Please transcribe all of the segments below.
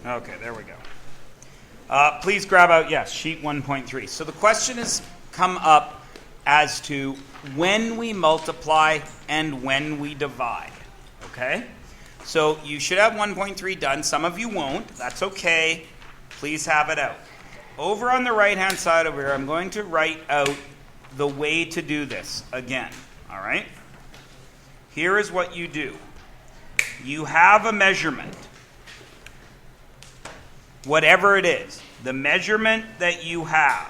Okay, there we go. Please grab out, yes, sheet 1.3. So the question has come up as to when we multiply and when we divide, okay? So you should have 1.3 done. Some of you won't. That's okay. Please have it out. Over on the right-hand side over here, I'm going to write out the way to do this again, all right? Here is what you do. You have a measurement, whatever it is, the measurement that you have.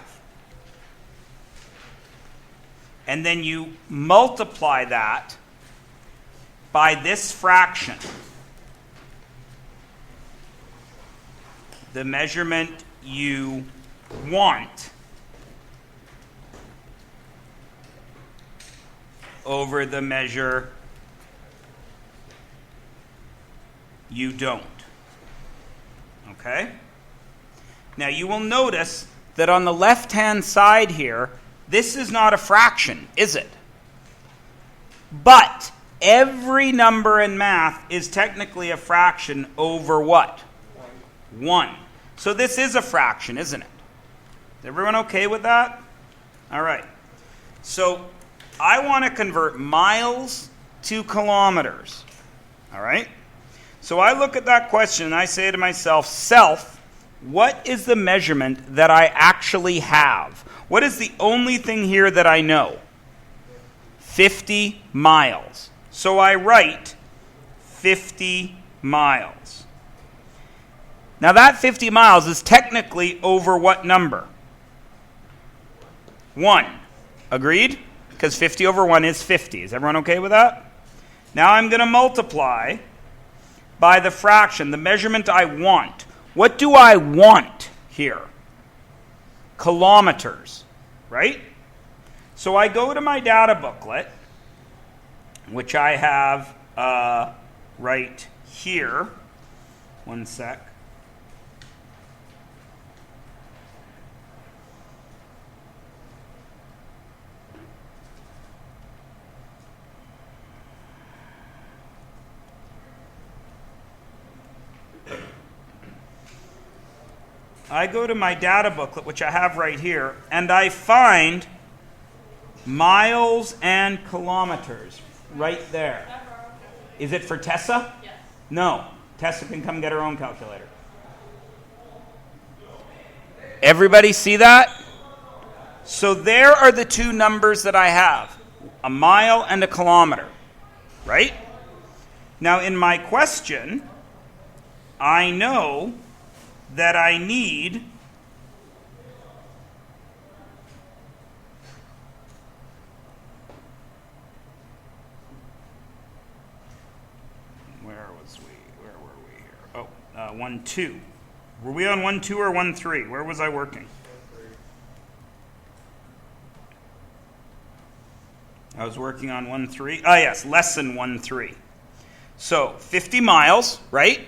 And then you multiply that by this fraction. The measurement you want over the measure you don't. Okay? Now you will notice that on the left-hand side here, this is not a fraction, is it? But every number in math is technically a fraction over what? 1. So this is a fraction, isn't it? Is everyone okay with that? All right. So I want to convert miles to kilometers. All right? So I look at that question and I say to myself, self, what is the measurement that I actually have? What is the only thing here that I know? 50 miles. So I write 50 miles. Now that 50 miles is technically over what number? 1. Agreed? Because 50 over 1 is 50. Is everyone okay with that? Now I'm going to multiply by the fraction, the measurement I want. What do I want here? Kilometers, right? So I go to my data booklet, which I have right here. One sec. I go to my data booklet, which I have right here, and I find miles and kilometers right there. Is it for Tessa? Yes. No. Tessa can come get her own calculator. Everybody see that? So there are the two numbers that I have, a mile and a kilometer, right? Now in my question, I know that I need where were we here? Oh, 1, 2. Were we on 1, 2 or 1, 3? Where was I working? I was working on 1, 3. Ah, yes, lesson 1, 3. So 50 miles, right?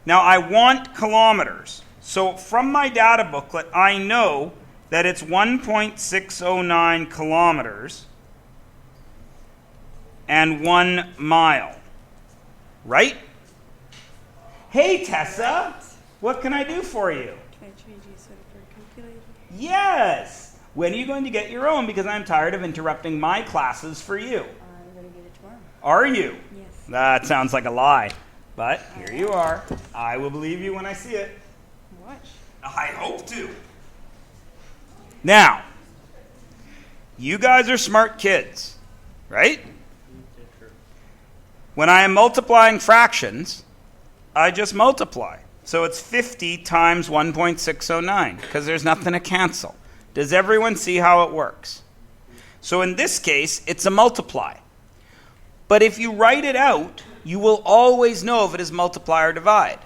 Now I want kilometers. So from my data booklet, I know that it's 1.609 kilometers and 1 mile. Right? Hey, Tessa, what can I do for you? Can I trade you sort of for a calculator? Yes! When are you going to get your own? Because I'm tired of interrupting my classes for you. I'm going to get it tomorrow. Are you? Yes. That sounds like a lie. But here you are. I will believe you when I see it. Watch. I hope to. Now, you guys are smart kids, right? When I am multiplying fractions, I just multiply. So it's 50 times 1.609 because there's nothing to cancel. Does everyone see how it works? So in this case, it's a multiply. But if you write it out, you will always know if it is multiply or divide.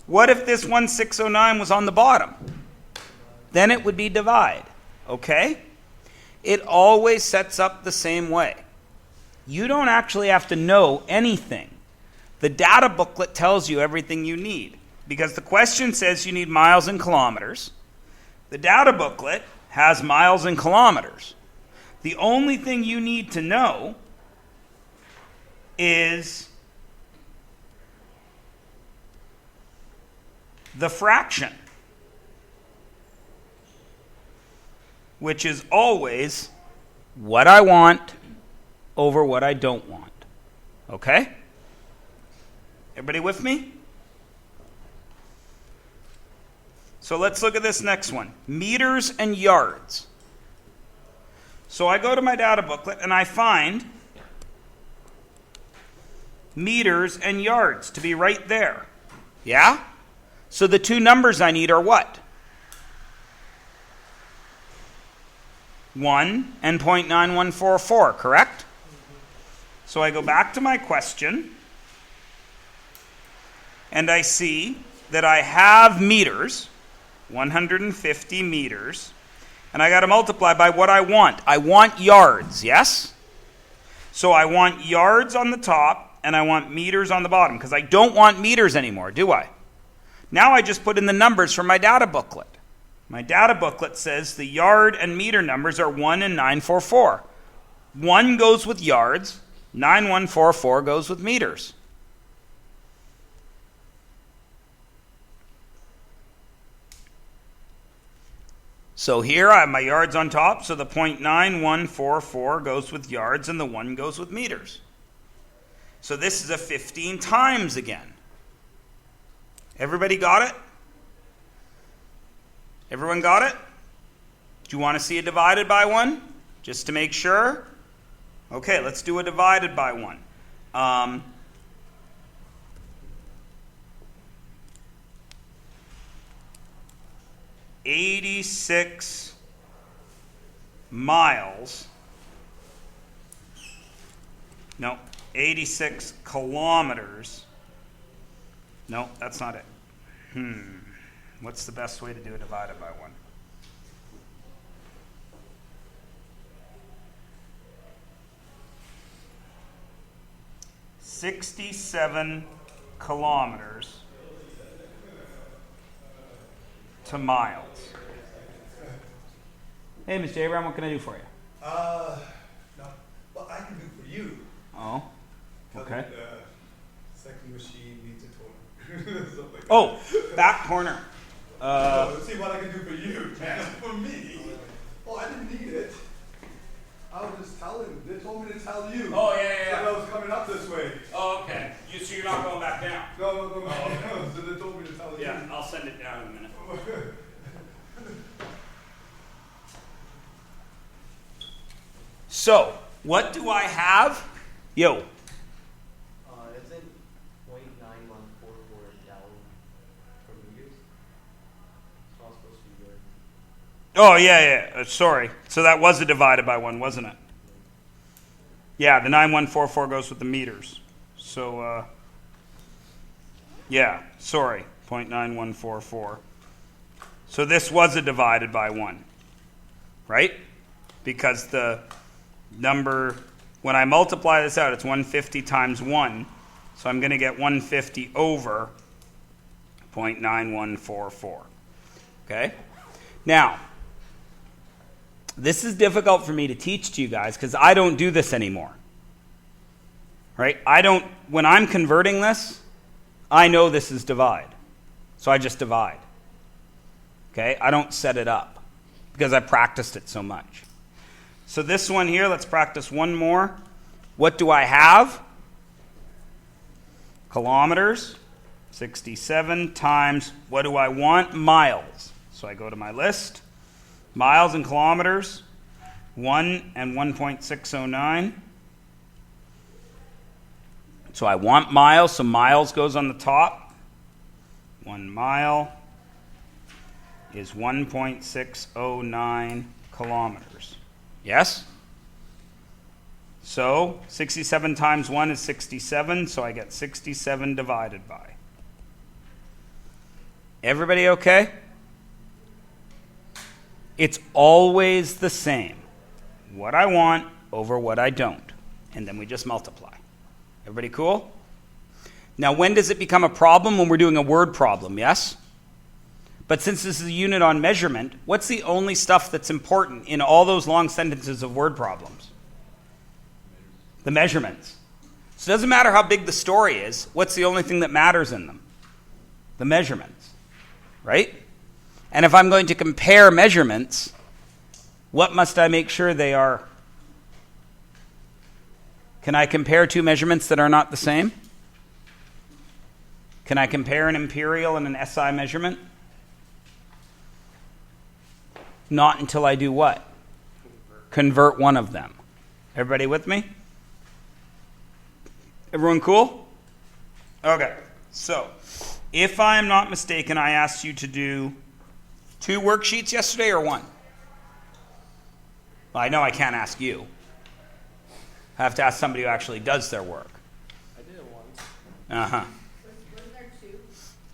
What if this 1609 was on the bottom? Then it would be divide, okay? It always sets up the same way. You don't actually have to know anything. The data booklet tells you everything you need because the question says you need miles and kilometers. The data booklet has miles and kilometers. The only thing you need to know is the fraction, which is always what I want over what I don't want. Okay? Everybody with me? So let's look at this next one. Meters and yards. So I go to my data booklet and I find meters and yards to be right there. Yeah? So the two numbers I need are what? 1 and 0.9144, correct? So I go back to my question, and I see that I have meters, 150 meters, and I got to multiply by what I want. I want yards, yes? So I want yards on the top, and I want meters on the bottom, because I don't want meters anymore, do I? Now I just put in the numbers from my data booklet. My data booklet says the yard and meter numbers are 1 and 944. 1 goes with yards, 9144 goes with meters. So here I have my yards on top, so the 0.9144 goes with yards and the 1 goes with meters. So this is a 15 times again. Everybody got it? Everyone got it? Do you want to see a divided by 1? Just to make sure? Okay, let's do a divided by 1. 86 miles. No, 86 kilometers. No, that's not it. What's the best way to do a divided by 1? $67 kilometers to miles. Hey, Mr. Abraham, what can I do for you? No, well, I can do for you. Oh, okay. Second machine needs a toner. Something like Oh, back corner. let's see what I can do for you. For me? Oh, I didn't need it. I was just telling. They told me to tell you. Oh, yeah. That I was coming up this way. Oh, okay. So you're not going back down? No. Oh, So they told me to tell you. yeah, I'll send it down in a minute. So, what do I have? Yo. Isn't 0.9144 down from meters? It's not supposed to be good. Oh, yeah. Sorry. So that was a divided by 1, wasn't it? Yeah, the 9144 goes with the meters. So, yeah, sorry, 0.9144. So this was a divided by 1, right? Because the number, when I multiply this out, it's 150 times 1. So I'm going to get 150 over 0.9144. Okay? Now, this is difficult for me to teach to you guys because I don't do this anymore. Right? When I'm converting this, I know this is divide. So I just divide. Okay? I don't set it up because I practiced it so much. So this one here, let's practice one more. What do I have? Kilometers. 67 times, what do I want? Miles. So I go to my list. Miles and kilometers. 1 and 1.609. So I want miles, so miles goes on the top. 1 mile is 1.609 kilometers. Yes? So 67 times 1 is 67, so I get 67 divided by. Everybody okay? It's always the same. What I want over what I don't. And then we just multiply. Everybody cool? Now, when does it become a problem? When we're doing a word problem, yes? But since this is a unit on measurement, what's the only stuff that's important in all those long sentences of word problems? The measurements. So it doesn't matter how big the story is. What's the only thing that matters in them? The measurements. right? And if I'm going to compare measurements, what must I make sure they are? Can I compare two measurements that are not the same? Can I compare an imperial and an SI measurement? Not until I do what? Convert one of them. Everybody with me? Everyone cool? Okay, so if I'm not mistaken, I asked you to do 2 worksheets yesterday or 1? Well, I know I can't ask you. I have to ask somebody who actually does their work. I did it once. Uh-huh. Was there 2?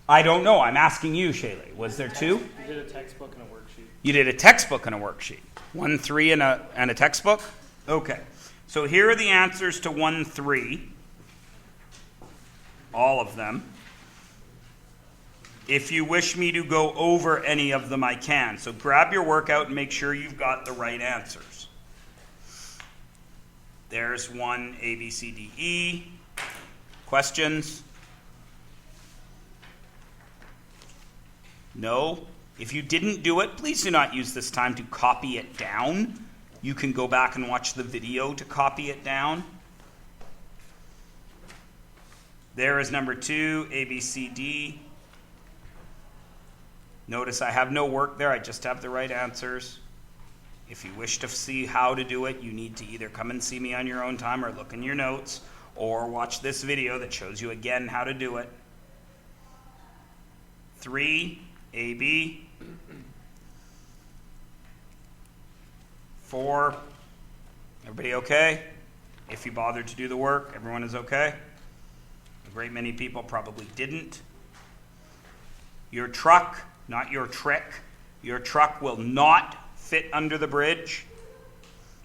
I don't know. I'm asking you, Shaylee. Was there 2? You did a textbook and a worksheet. You did a textbook and a worksheet. 1, 3, and a textbook? Okay. So here are the answers to 1, 3. All of them. If you wish me to go over any of them, I can. So grab your workout and make sure you've got the right answers. There's 1, A, B, C, D, E. Questions? No? If you didn't do it, please do not use this time to copy it down. You can go back and watch the video to copy it down. There is number 2, A, B, C, D. Notice I have no work there, I just have the right answers. If you wish to see how to do it, you need to either come and see me on your own time or look in your notes, or watch this video that shows you again how to do it. 3, A, B. 4, everybody okay? If you bothered to do the work, everyone is okay? A great many people probably didn't. Your truck, not your trick, your truck will not fit under the bridge.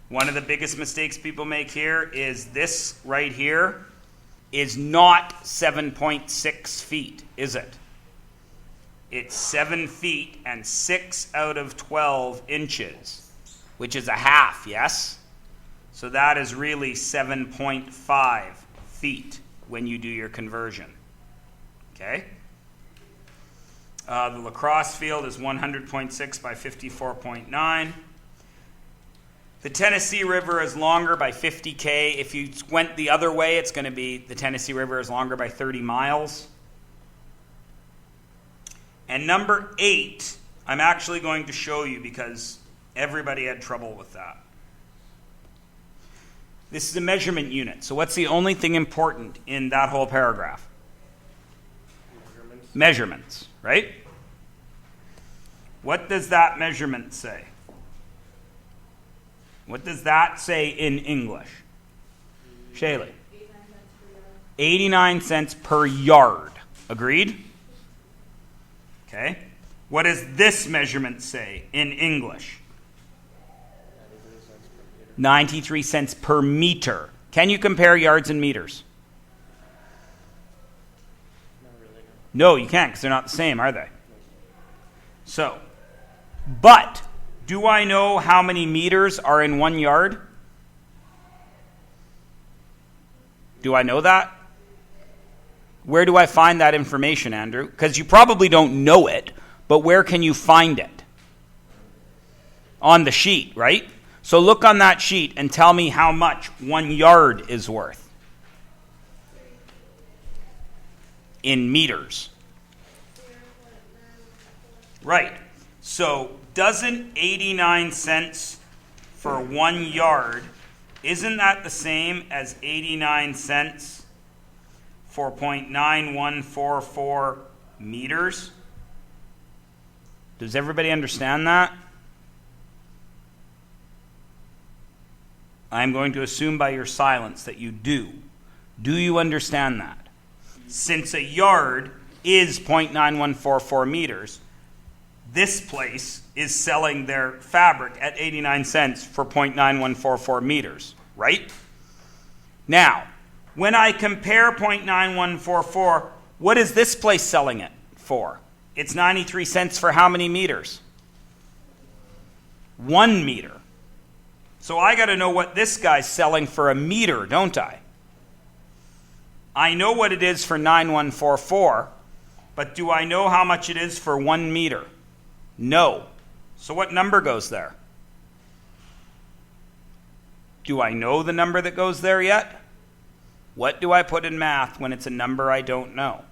One of the biggest mistakes people make here is this right here is not 7.6 feet, is it? It's 7 feet and 6 out of 12 inches, which is a half, yes? So that is really 7.5 feet when you do your conversion, okay? The lacrosse field is 100.6 by 54.9. The Tennessee River is longer by 50K. If you went the other way, it's going to be the Tennessee River is longer by 30 miles. And number 8, I'm actually going to show you because everybody had trouble with that. This is a measurement unit. So what's the only thing important in that whole paragraph? Measurements, right? What does that measurement say? What does that say in English? Shaylee? 89 cents per yard. Agreed? Okay. What does this measurement say in English? 93 cents per meter. Can you compare yards and meters? Not really. No, you can't because they're not the same, are they? So, but do I know how many meters are in 1 yard? Do I know that? Where do I find that information, Andrew? Because you probably don't know it, but where can you find it? On the sheet, right? So look on that sheet and tell me how much 1 yard is worth in meters. Right. So doesn't 89 cents for 1 yard, isn't that the same as 89 cents for 0.9144 meters? Does everybody understand that? I'm going to assume by your silence that you do. Do you understand that? Since a yard is 0.9144 meters, this place is selling their fabric at 89 cents for 0.9144 meters, right? Now, when I compare 0.9144, what is this place selling it for? It's 93 cents for how many meters? 1 meter. So I got to know what this guy's selling for a meter, don't I? I know what it is for 9144. But do I know how much it is for 1 meter? No. So what number goes there? Do I know the number that goes there yet? What do I put in math when it's a number I don't know?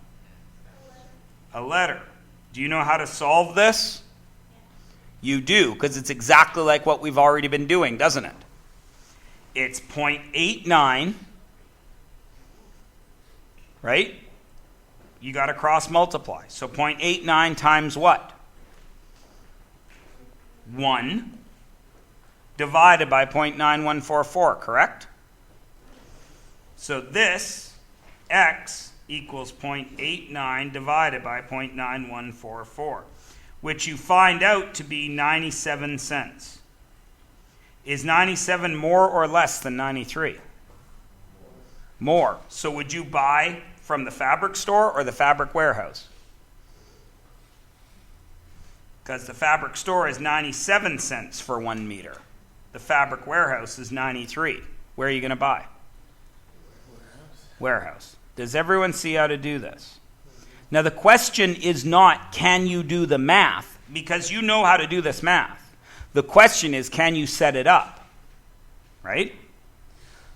A letter. Do you know how to solve this? You do, because it's exactly like what we've already been doing, doesn't it? It's 0.89, right? You got to cross multiply. So 0.89 times what? 1 divided by 0.9144, correct? So this, x, equals 0.89 divided by 0.9144, which you find out to be 97 cents. Is 97 more or less than 93? More. So would you buy from the fabric store or the fabric warehouse? Because the fabric store is 97 cents for 1 meter. The fabric warehouse is 93. Where are you going to buy? Warehouse. Does everyone see how to do this? Now the question is not, can you do the math? Because you know how to do this math. The question is, can you set it up? Right?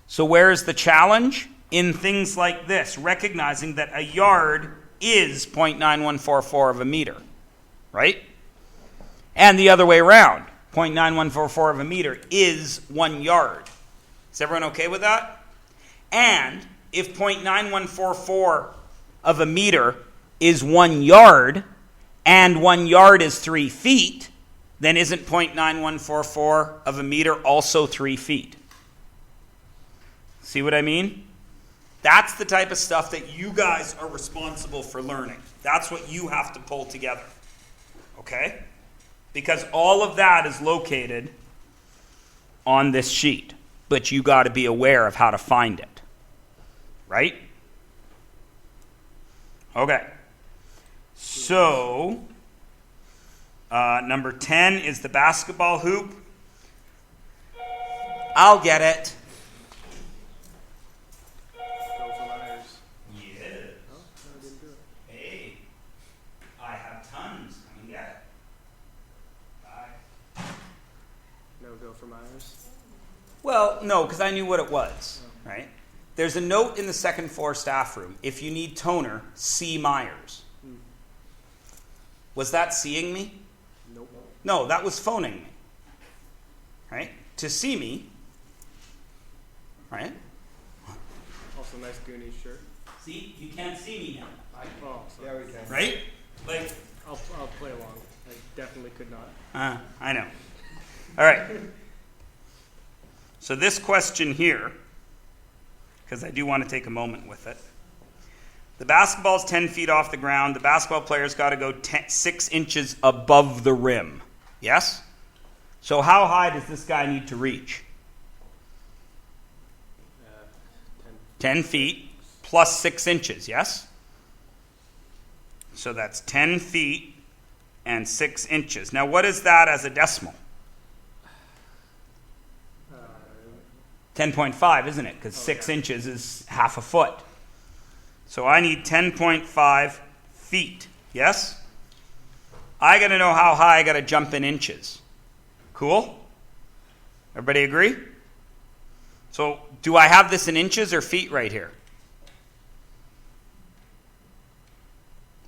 So where is the challenge? In things like this, recognizing that a yard is 0.9144 of a meter. Right? And the other way around. 0.9144 of a meter is 1 yard. Is everyone okay with that? And if 0.9144 of a meter is 1 yard, and 1 yard is 3 feet, then isn't 0.9144 of a meter also 3 feet? See what I mean? That's the type of stuff that you guys are responsible for learning. That's what you have to pull together. Okay? Because all of that is located on this sheet. But you got to be aware of how to find it. Right? Okay. So, number 10 is the basketball hoop. I'll get it. Go for Myers. Yes. Oh, no, I didn't do it. Hey, I have tons. Come and get it. Bye. No go for Myers. Well, no, because I knew what it was, right? There's a note in the second floor staff room. If you need toner, see Myers. Was that seeing me? Nope. No, that was phoning me. Right? To see me. Right? Also, nice Goonies shirt. See, you can't see me now. Oh, sorry. Yeah, we can. Right? Like, I'll play along. I definitely could not. I know. All right. So this question here, because I do want to take a moment with it. The basketball's 10 feet off the ground. The basketball player's got to go 6 inches above the rim. Yes? So how high does this guy need to reach? 10 feet plus 6 inches, yes? So that's 10 feet and 6 inches. Now what is that as a decimal? 10.5, isn't it? Because 6 inches is half a foot. So I need 10.5 feet. Yes? I got to know how high I got to jump in inches. Cool? Everybody agree? So do I have this in inches or feet right here?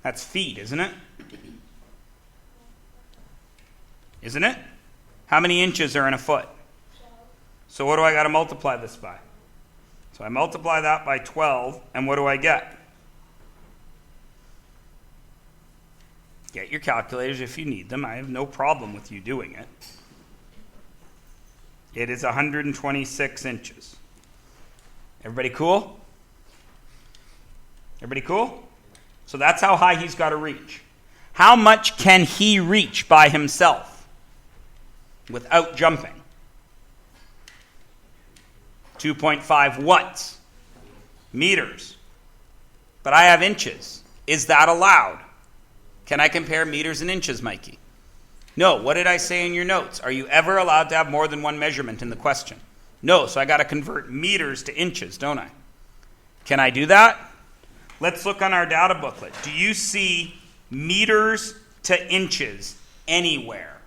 That's feet, isn't it? Isn't it? How many inches are in a foot? So what do I got to multiply this by? So I multiply that by 12, and what do I get? Get your calculators if you need them. I have no problem with you doing it. It is 126 inches. Everybody cool? Everybody cool? So that's how high he's got to reach. How much can he reach by himself without jumping? 2.5 watts, meters. But I have inches. Is that allowed? Can I compare meters and inches, Mikey? No. What did I say in your notes? Are you ever allowed to have more than one measurement in the question? No. So I got to convert meters to inches, don't I? Can I do that? let's look on our data booklet. Do you see meters to inches anywhere?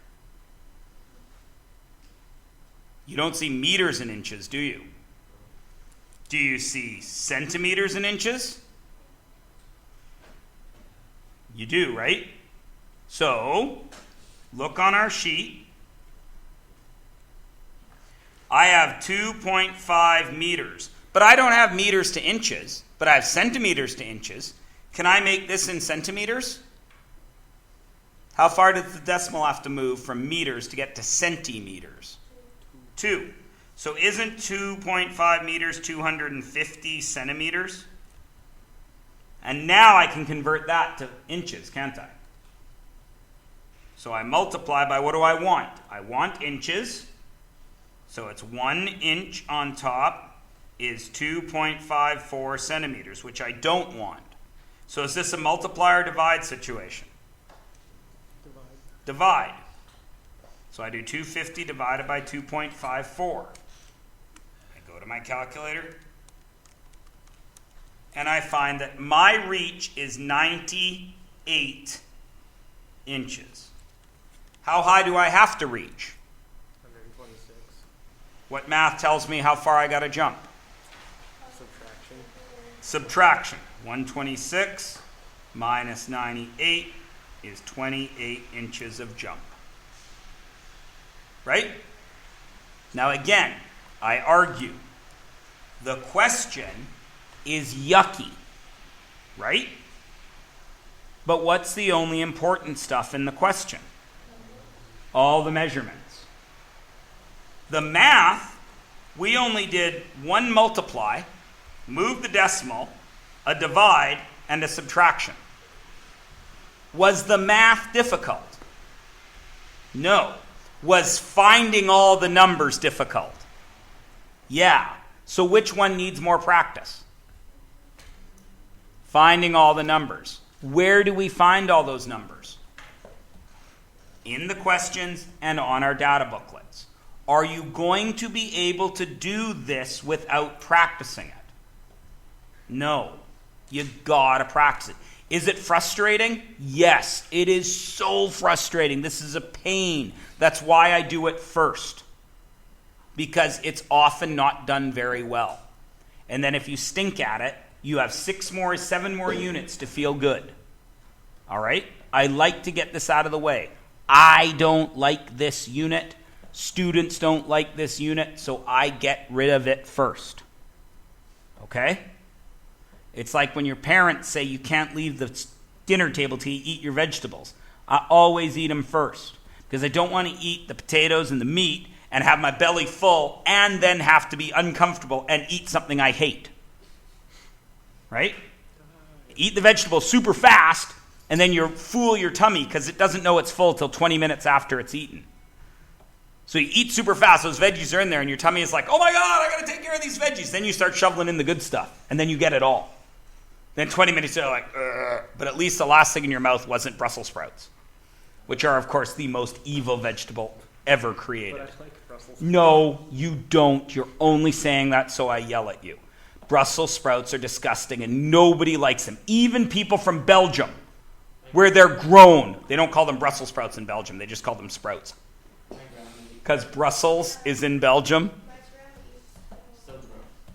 You don't see meters and inches, do you? Do you see centimeters and inches? You do, right? So, look on our sheet. I have 2.5 meters, but I don't have meters to inches, but I have centimeters to inches. Can I make this in centimeters? How far does the decimal have to move from meters to get to centimeters? 2. So isn't 2.5 meters 250 centimeters? And now I can convert that to inches, can't I? So I multiply by what do I want? I want inches. So it's 1 inch on top is 2.54 centimeters, which I don't want. So is this a multiply or divide situation? Divide. So I do 250 divided by 2.54. I go to my calculator. And I find that my reach is 98 inches. How high do I have to reach? 126. What math tells me how far I got to jump? Subtraction. Subtraction. 126 minus 98 is 28 inches of jump. Right? Now again, I argue. The question is yucky, right? But what's the only important stuff in the question? All the measurements. The math, we only did one multiply, move the decimal, a divide, and a subtraction. Was the math difficult? No. Was finding all the numbers difficult? Yeah. So which one needs more practice? Finding all the numbers. Where do we find all those numbers? In the questions and on our data booklets. Are you going to be able to do this without practicing it? No. You gotta practice it. Is it frustrating? Yes, it is so frustrating. This is a pain. That's why I do it first. Because it's often not done very well. And then if you stink at it, you have 7 more units to feel good. All right? I like to get this out of the way. I don't like this unit. Students don't like this unit, so I get rid of it first. Okay? It's like when your parents say you can't leave the dinner table till you eat your vegetables. I always eat them first because I don't want to eat the potatoes and the meat and have my belly full and then have to be uncomfortable and eat something I hate. Right? Eat the vegetables super fast, and then you fool your tummy because it doesn't know it's full till 20 minutes after it's eaten. So you eat super fast, those veggies are in there, and your tummy is like, oh my God, I got to take care of these veggies. Then you start shoveling in the good stuff, and then you get it all. Then 20 minutes you're like, ugh. But at least the last thing in your mouth wasn't Brussels sprouts, which are, of course, the most evil vegetable ever created. But I like Brussels sprouts. No, you don't. You're only saying that so I yell at you. Brussels sprouts are disgusting and nobody likes them. Even people from Belgium, where they're grown. They don't call them Brussels sprouts in Belgium. They just call them sprouts. Because Brussels is in Belgium.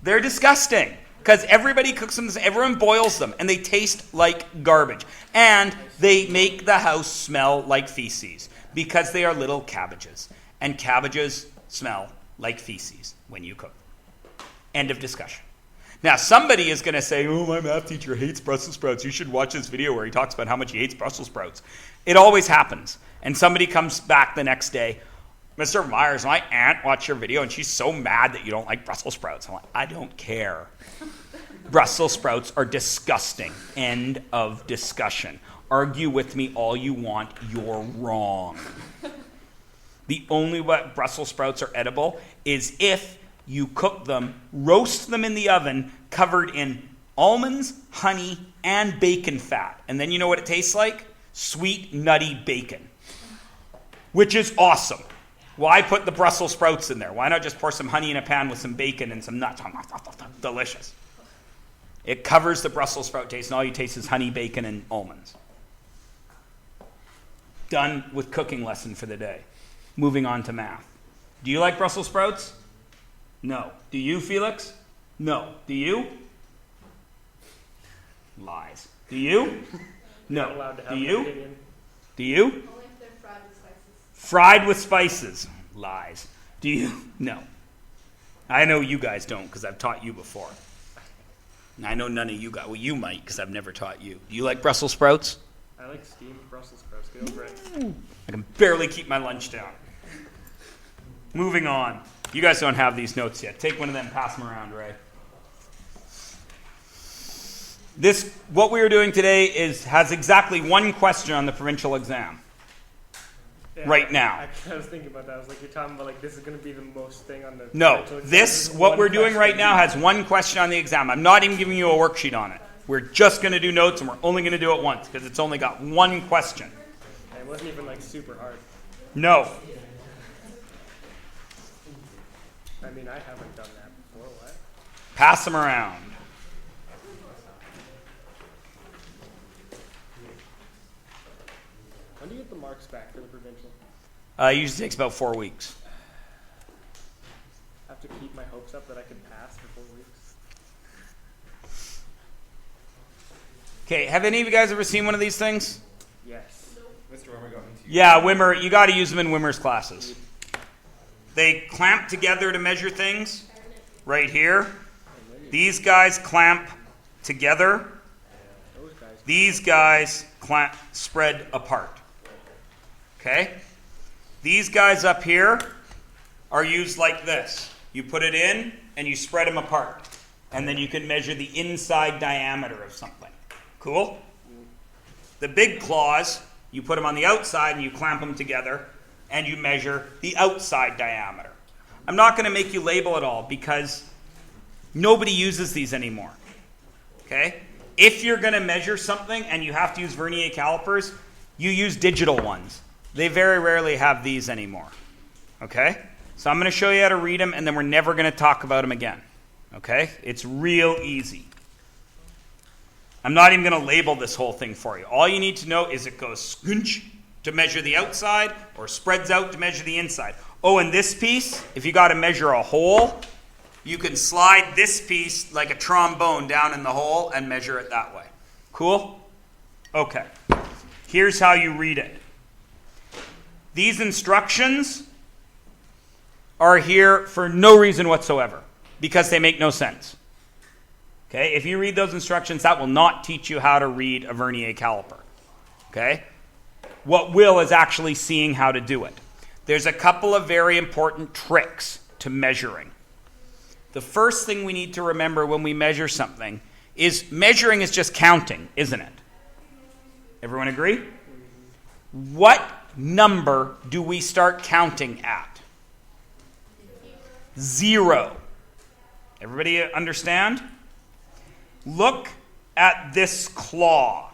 They're disgusting. Because everybody cooks them, everyone boils them, and they taste like garbage. And they make the house smell like feces because they are little cabbages. And cabbages smell like feces when you cook them. End of discussion. Now, somebody is going to say, oh, my math teacher hates Brussels sprouts. You should watch this video where he talks about how much he hates Brussels sprouts. It always happens. And somebody comes back the next day, Mr. Myers, my aunt watched your video, and she's so mad that you don't like Brussels sprouts. I'm like, I don't care. Brussels sprouts are disgusting. End of discussion. Argue with me all you want. You're wrong. The only way Brussels sprouts are edible is if you cook them, roast them in the oven, covered in almonds, honey, and bacon fat. And then you know what it tastes like? Sweet, nutty bacon. Which is awesome. Why put the Brussels sprouts in there? Why not just pour some honey in a pan with some bacon and some nuts? Delicious. It covers the Brussels sprout taste, and all you taste is honey, bacon, and almonds. Done with cooking lesson for the day. Moving on to math. Do you like Brussels sprouts? No. Do you, Felix? No. Do you? Lies. Do you? Not No. allowed to have Do an you? opinion. Do you? Only if they're fried with spices. Fried with spices. Lies. Do you? No. I know you guys don't because I've taught you before. And I know none of you guys. Well, you might because I've never taught you. Do you like Brussels sprouts? I like steamed Brussels sprouts. Get over it. I can barely keep my lunch down. Moving on. You guys don't have these notes yet. Take one of them, pass them around, Ray. What we are doing today has exactly one question on the provincial exam. Yeah, Right now. I was thinking about that. I was like, you're talking about like this is going to be the most thing on the. No, provincial exam. this, is what one we're doing question. right now has one question on the exam. I'm not even giving you a worksheet on it. We're just going to do notes, and we're only going to do it once because it's only got one question. And it wasn't even like super hard. No. I mean, I haven't done that before. What? Pass them around. When do you get the marks back for the provincial? It usually takes about 4 weeks. I have to keep my hopes up that I can pass for 4 weeks. Okay, have any of you guys ever seen one of these things? Yes. Mr. Wimmer got me to Yeah, Wimmer, you got to use them in Wimmer's classes. They clamp together to measure things right here. These guys clamp together. Those guys. These guys clamp, spread apart. Okay? These guys up here are used like this. You put it in and you spread them apart. And then you can measure the inside diameter of something. Cool? The big claws, you put them on the outside and you clamp them together and you measure the outside diameter. I'm not going to make you label it all because nobody uses these anymore. Okay? If you're going to measure something and you have to use vernier calipers, you use digital ones. They very rarely have these anymore. Okay? So I'm going to show you how to read them, and then we're never going to talk about them again. Okay? It's real easy. I'm not even going to label this whole thing for you. All you need to know is it goes squinch to measure the outside or spreads out to measure the inside. Oh, and this piece, if you got to measure a hole, you can slide this piece like a trombone down in the hole and measure it that way. Cool? Okay. Here's how you read it. These instructions are here for no reason whatsoever because they make no sense. Okay? If you read those instructions, that will not teach you how to read a vernier caliper. Okay? What will is actually seeing how to do it. There's a couple of very important tricks to measuring. The first thing we need to remember when we measure something is measuring is just counting, isn't it? Everyone agree? What number do we start counting at? 0. Everybody understand? Look at this claw.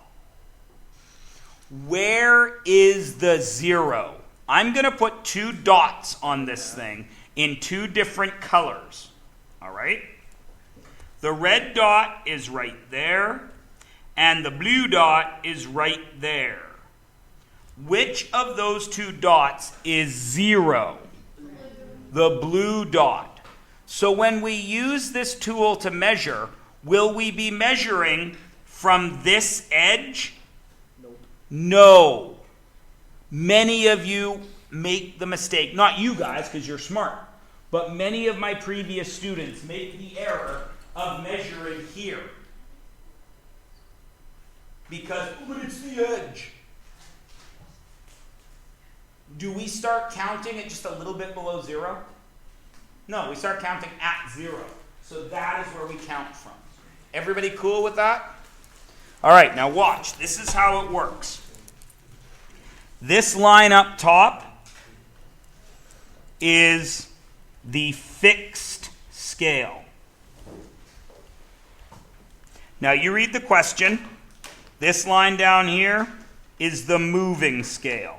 Where is the 0? I'm going to put 2 dots on this thing in 2 different colors. All right? The red dot is right there, and the blue dot is right there. Which of those 2 dots is 0? The blue dot. So when we use this tool to measure, will we be measuring from this edge? Nope. No. Many of you make the mistake, not you guys because you're smart, but many of my previous students make the error of measuring here. Because, oh, but it's the edge. Do we start counting at just a little bit below 0? No, we start counting at 0. So that is where we count from. Everybody cool with that? All right, now watch. This is how it works. This line up top is the fixed scale. Now you read the question. This line down here is the moving scale.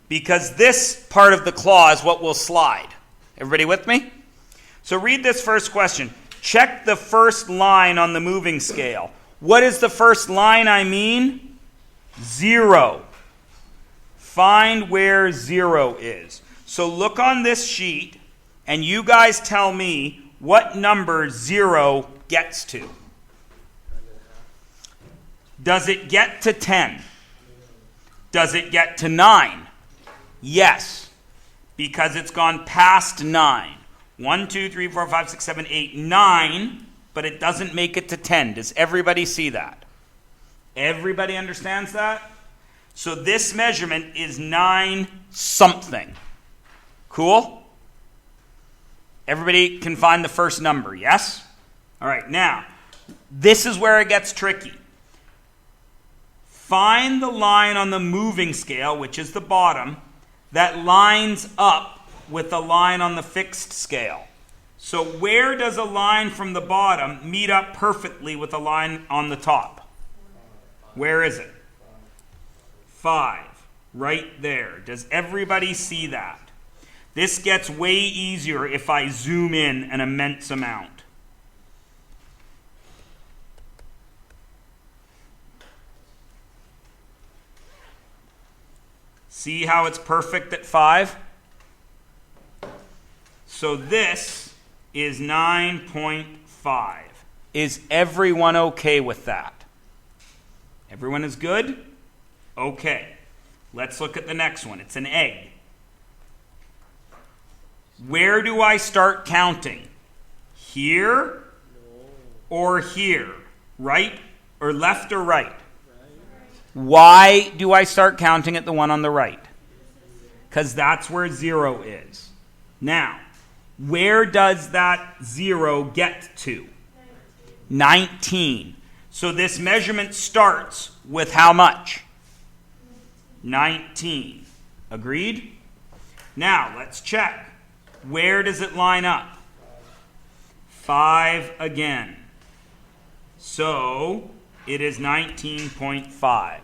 Because this part of the claw is what will slide. Everybody with me? So read this first question. Check the first line on the moving scale. What is the first line I mean? 0. Find where 0 is. So look on this sheet, and you guys tell me what number 0 gets to. Does it get to 10? Does it get to 9? Yes, because it's gone past 9. 1, 2, 3, 4, 5, 6, 7, 8, 9, but it doesn't make it to 10. Does everybody see that? Everybody understands that? So this measurement is 9 something. Cool? Everybody can find the first number, yes? All right, now, this is where it gets tricky. Find the line on the moving scale, which is the bottom, that lines up with the line on the fixed scale. So where does a line from the bottom meet up perfectly with a line on the top? Where is it? 5. Right there. Does everybody see that? This gets way easier if I zoom in an immense amount. See how it's perfect at 5? So this is 9.5. Is everyone okay with that? Everyone is good? Okay. Let's look at the next one. It's an egg. Where do I start counting? Here or here? Right or left or right? Why do I start counting at the one on the right? Because that's where 0 is. Now, where does that 0 get to? 19. So this measurement starts with how much? 19. Agreed? Now, let's check. Where does it line up? 5 again. So, it is 19.5.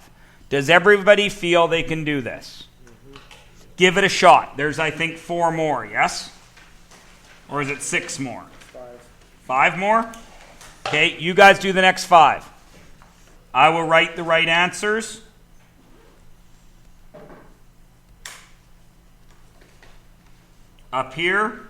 Does everybody feel they can do this? Give it a shot. There's, I think, 4 more, yes? Or is it 6 more? 5 more? Okay, you guys do the next 5. I will write the right answers. Up here.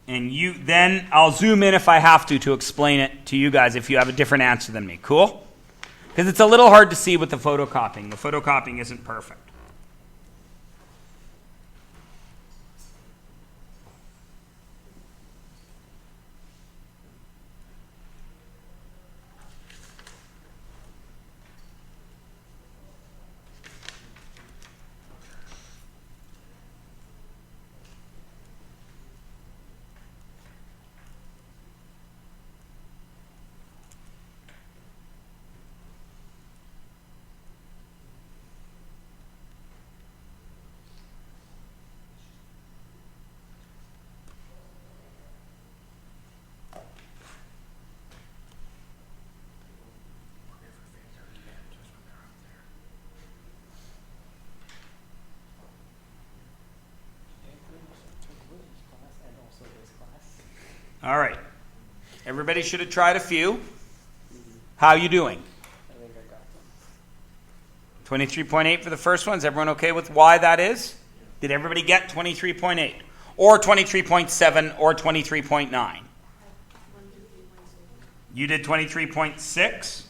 And then I'll zoom in if I have to explain it to you guys if you have a different answer than me. Cool? Because it's a little hard to see with the photocopying. The photocopying isn't perfect. All right. Everybody should have tried a few. How are you doing? I think I got them. 23.8 for the first one. Is everyone okay with why that is? Did everybody get 23.8? Or 23.7 or 23.9? You did 23.6?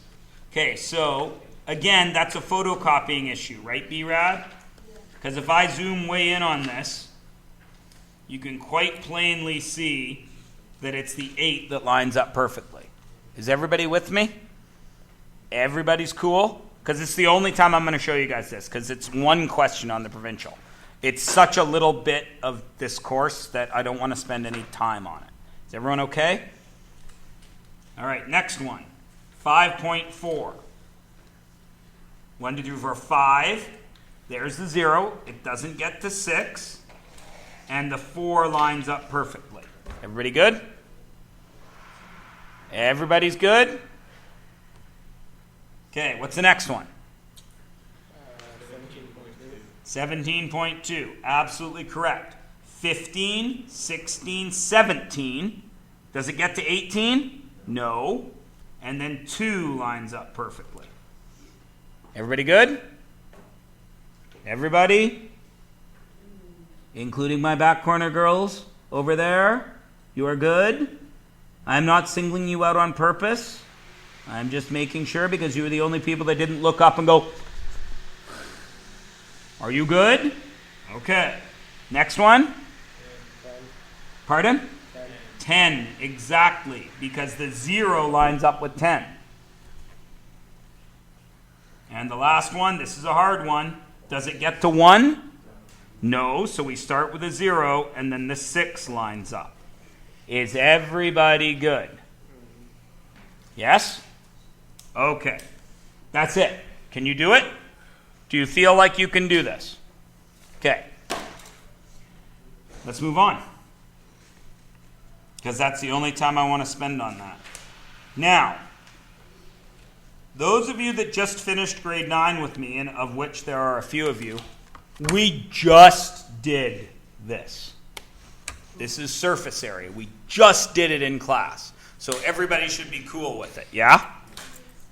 Okay, so again, that's a photocopying issue, right, B-Rad? Because if I zoom way in on this, you can quite plainly see that it's the 8 that lines up perfectly. Is everybody with me? Everybody's cool? Because it's the only time I'm going to show you guys this, because it's one question on the provincial. It's such a little bit of this course that I don't want to spend any time on it. Is everyone okay? All right, next one. 5.4. 1, 2, 3, 4, 5. There's the 0. It doesn't get to 6. And the 4 lines up perfectly. Everybody good? Everybody's good? Okay, what's the next one? 17.2. 17.2. Absolutely correct. 15, 16, 17. Does it get to 18? No. And then 2 lines up perfectly. Everybody good? Everybody? Including my back corner girls over there? You are good? I'm not singling you out on purpose. I'm just making sure because you were the only people that didn't look up and go, are you good? Okay. Next one? Pardon? 10, exactly, because the 0 lines up with 10. And the last one, this is a hard one. Does it get to 1? No, so we start with a 0, and then the 6 lines up. Is everybody good? Yes? Okay. That's it. Can you do it? Do you feel like you can do this? Okay. Let's move on. Because that's the only time I want to spend on that. Now, those of you that just finished grade 9 with me, and of which there are a few of you, we just did this. This is surface area. We just did it in class. So everybody should be cool with it, yeah?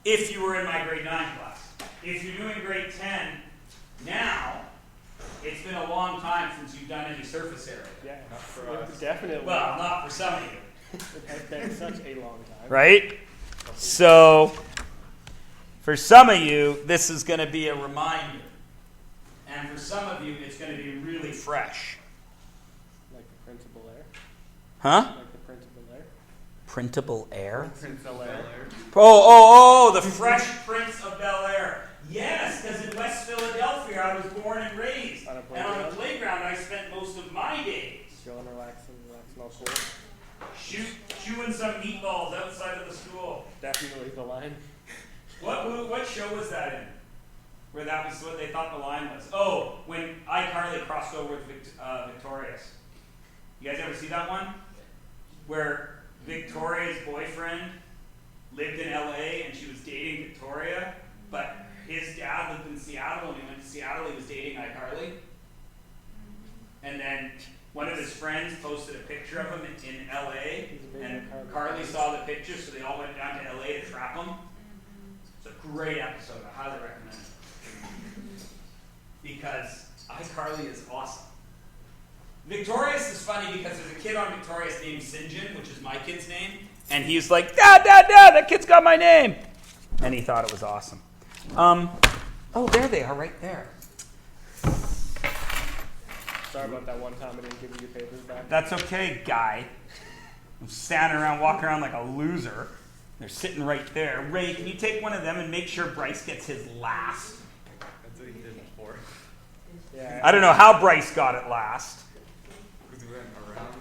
If you were in my grade 9 class. If you're doing grade 10 now, it's been a long time since you've done any surface area. Yeah, not for us. Definitely. Well, not for some of you. It has been such a long time. Right? So, for some of you, this is going to be a reminder. And for some of you, it's going to be really fresh. Like the principal air. Huh? Like the principal air. Printable air? Principal air. Oh, the Fresh Prince of Bel-Air. Yes, because in West Philadelphia, I was born and raised. On a And playground? on the playground, I spent most of my days. Chilling, relaxing all cool. Chewing some meatballs outside of the school. Definitely the line. What show was that in? Where that was what they thought the line was? Oh, when iCarly crossed over with Victorious. You guys ever see that one? Where Victoria's boyfriend lived in LA and she was dating Victoria, but his dad lived in Seattle, and he went to Seattle, he was dating iCarly. And then one of his friends posted a picture of him in LA, and Carly saw the picture, so they all went down to LA to trap him. It's a great episode, I highly recommend it. Because iCarly is awesome. Victorious is funny because there's a kid on Victorious named Sinjin, which is my kid's name, and he's like, Dad, that kid's got my name. And he thought it was awesome. Oh, there they are, right there. Sorry about that one time I didn't give you your papers back. That's okay, guy. I'm standing around, walking around like a loser. They're sitting right there. Ray, can you take one of them and make sure Bryce gets his last? That's what he did before. Yeah. I don't know how Bryce got it last. Because we went around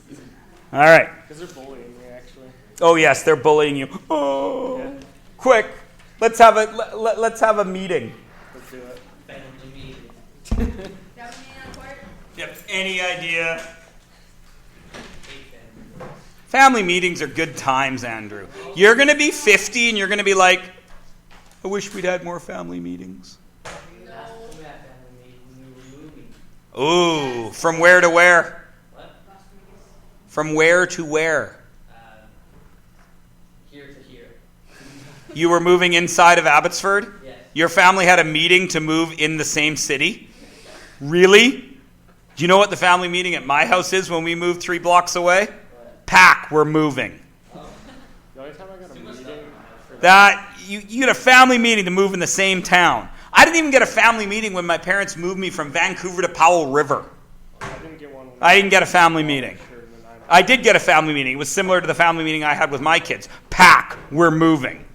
and then. All right. Because they're bullying me, actually. Oh yes, they're bullying you. Oh, Yeah. quick! Let's have a meeting. Let's do it. Family meeting. Yep. Any idea? Hate family. Family meetings are good times, Andrew. You're going to be 50 and you're going to be like, I wish we'd had more family meetings. Last time we had family meeting, we were moving. Ooh, from where to where? What? From where to where? Here to here. You were moving inside of Abbotsford? Yes. Your family had a meeting to move in the same city? Really? Do you know what the family meeting at my house is when we moved 3 blocks away? What? Pack, we're moving. The only time I got a Too much meeting stuff. for That you get a family meeting to move in the same town. I didn't even get a family meeting when my parents moved me from Vancouver to Powell River. I didn't get one. I didn't get a family meeting. Sure, and then I did get a family meeting. It was similar to the family meeting I had with my kids. Pack, we're moving.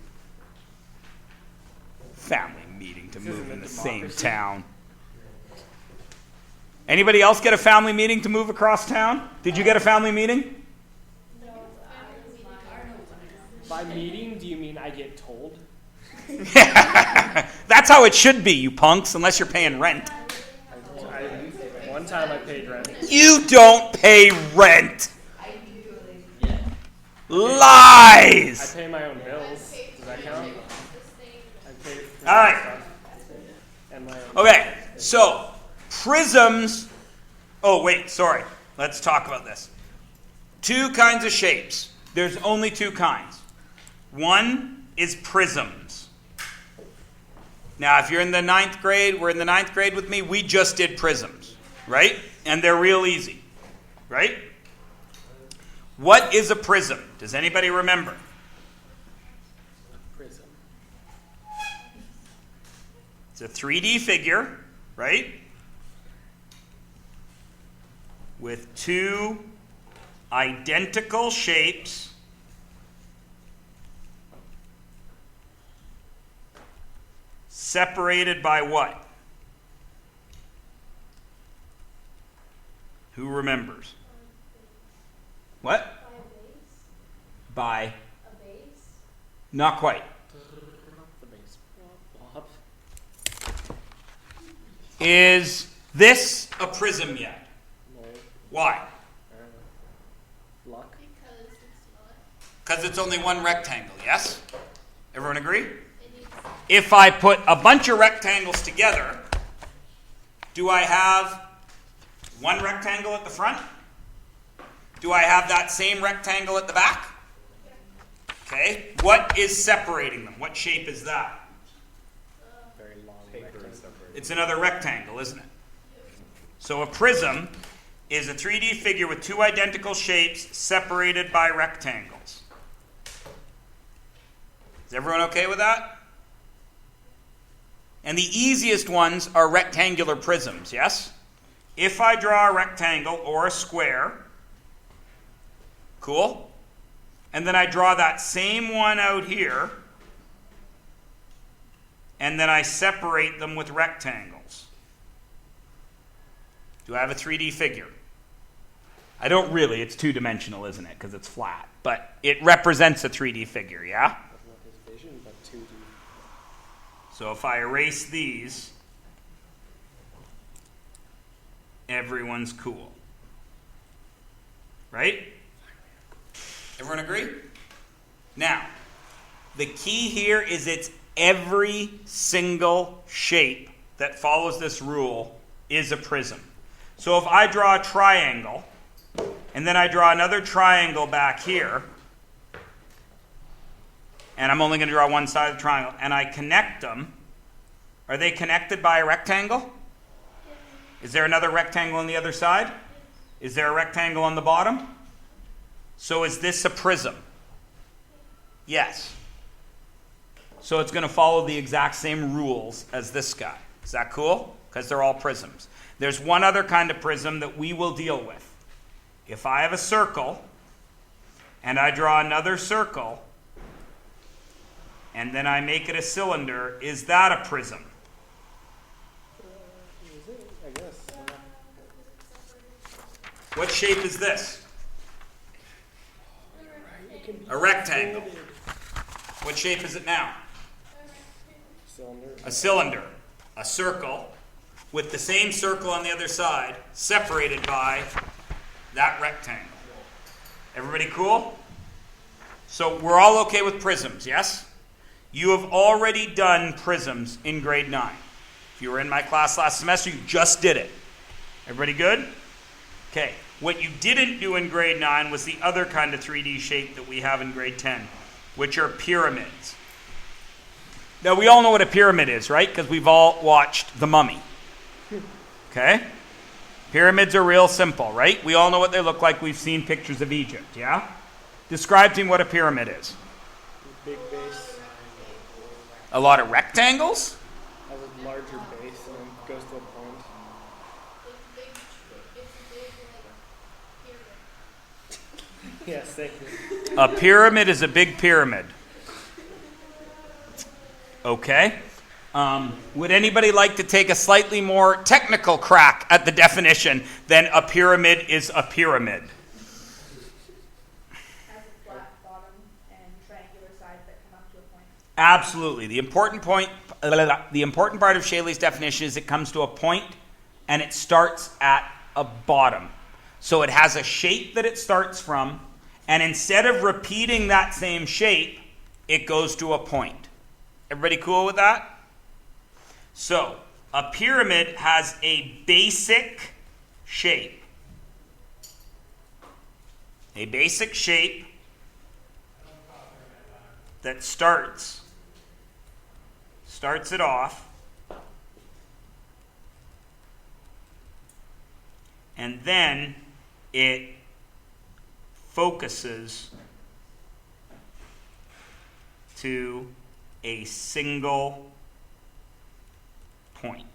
Family meeting to move in the same town. Anybody else get a family meeting to move across town? Did you get a family meeting? By meeting, do you mean I get told? That's how it should be, you punks, unless you're paying rent. One time I paid rent. You don't pay rent. Yeah. I Lies. pay my own bills. Does that count? I pay for All right. stuff. And my own Okay, so Prisms Oh, wait, sorry. Let's talk about this. Two kinds of shapes. There's only two kinds. One is prisms. Now, if you're in the 9th grade, we're in the 9th grade with me, we just did prisms, right? And they're real easy, right? What is a prism? Does anybody remember? Prism. It's a 3D figure, right? With two identical shapes separated by what? Who remembers? What? By a By? base? A base? Not quite. The base. Blob. Is this a prism yet? No. Why? Luck. Because it's not. Because it's only one rectangle, yes? Everyone agree? It needs If I put a bunch of rectangles together, do I have one rectangle at the front? Do I have that same rectangle at the back? Okay. What is separating them? What shape is that? Very long rectangle. It's another rectangle, isn't it? So a prism is a 3D figure with two identical shapes separated by rectangles. Is everyone okay with that? And the easiest ones are rectangular prisms, yes? If I draw a rectangle or a square, cool? And then I draw that same one out here, and then I separate them with rectangles. Do I have a 3D figure? I don't really. It's two-dimensional, isn't it? Because it's flat. But it represents a 3D figure, yeah? That's not his vision, but 2D. So if I erase these, everyone's cool. Right? Everyone agree? Now, the key here is it's every single shape that follows this rule is a prism. So if I draw a triangle, and then I draw another triangle back here, and I'm only going to draw one side of the triangle, and I connect them, are they connected by a rectangle? Is there another rectangle on the other side? Is there a rectangle on the bottom? So is this a prism? Yes. So it's going to follow the exact same rules as this guy. Is that cool? Because they're all prisms. There's one other kind of prism that we will deal with. If I have a circle, and I draw another circle, and then I make it a cylinder, is that a prism? Is it? I guess. What shape is this? It can be A rectangle. What shape is it now? cylinder. A cylinder. A circle with the same circle on the other side, separated by that rectangle. Everybody cool? So we're all okay with prisms, yes? You have already done prisms in grade 9. If you were in my class last semester, you just did it. Everybody good? Okay. What you didn't do in grade 9 was the other kind of 3D shape that we have in grade 10, which are pyramids. Now, we all know what a pyramid is, right? Because we've all watched The Mummy. Okay? Pyramids are real simple, right? We all know what they look like. We've seen pictures of Egypt, yeah? Describe to me what a pyramid is. Big base. A lot of rectangles? Has a larger base and then goes to a point. it's big like pyramid. Yes, thank you. A pyramid is a big pyramid. Okay. Would anybody like to take a slightly more technical crack at the definition than a pyramid is a pyramid? Has a flat bottom and triangular sides that come up to a point. Absolutely. The important part of Shaley's definition is it comes to a point and it starts at a bottom. So it has a shape that it starts from, and instead of repeating that same shape, it goes to a point. Everybody cool with that? So, a pyramid has a basic shape. A basic shape that starts it off, and then it focuses to a single point.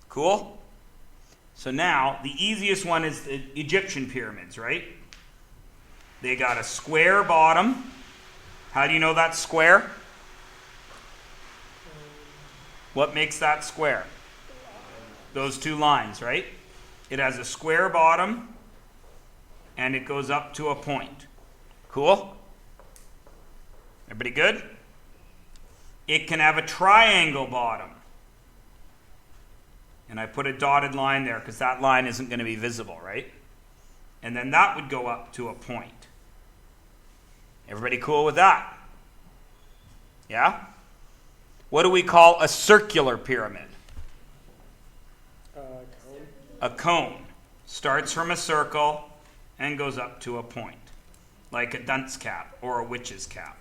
Cool? So now, the easiest one is the Egyptian pyramids, right? They got a square bottom. How do you know that's square? What makes that square? Those two lines, right? It has a square bottom, and it goes up to a point. Cool? Everybody good? It can have a triangle bottom. And I put a dotted line there because that line isn't going to be visible, right? And then that would go up to a point. Everybody cool with that? Yeah? What do we call a circular pyramid? Cone. A cone. Starts from a circle and goes up to a point. Like a dunce cap or a witch's cap.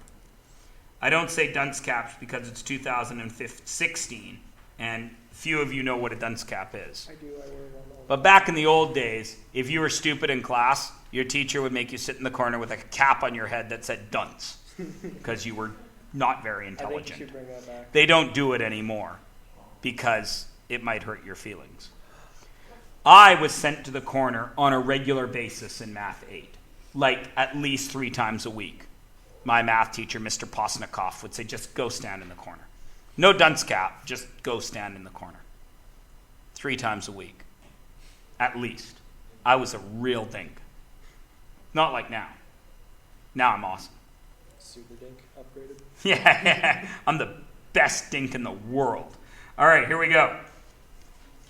I don't say dunce caps because it's 2016 and few of you know what a dunce cap is. I do. I wear one all But back in the old days, if you were stupid in class, your teacher would make you sit in the corner with a cap on your head that said dunce because you were not very I think you intelligent. should bring that back. They don't do it anymore because it might hurt your feelings. I was sent to the corner on a regular basis in Math 8, like at least 3 times a week. My math teacher, Mr. Posnikoff, would say, just go stand in the corner. No dunce cap, just go stand in the corner. 3 times a week, at least. I was a real dink. Not like now. Now I'm awesome. Super dink upgraded. Yeah, I'm the best dink in the world. All right, here we go.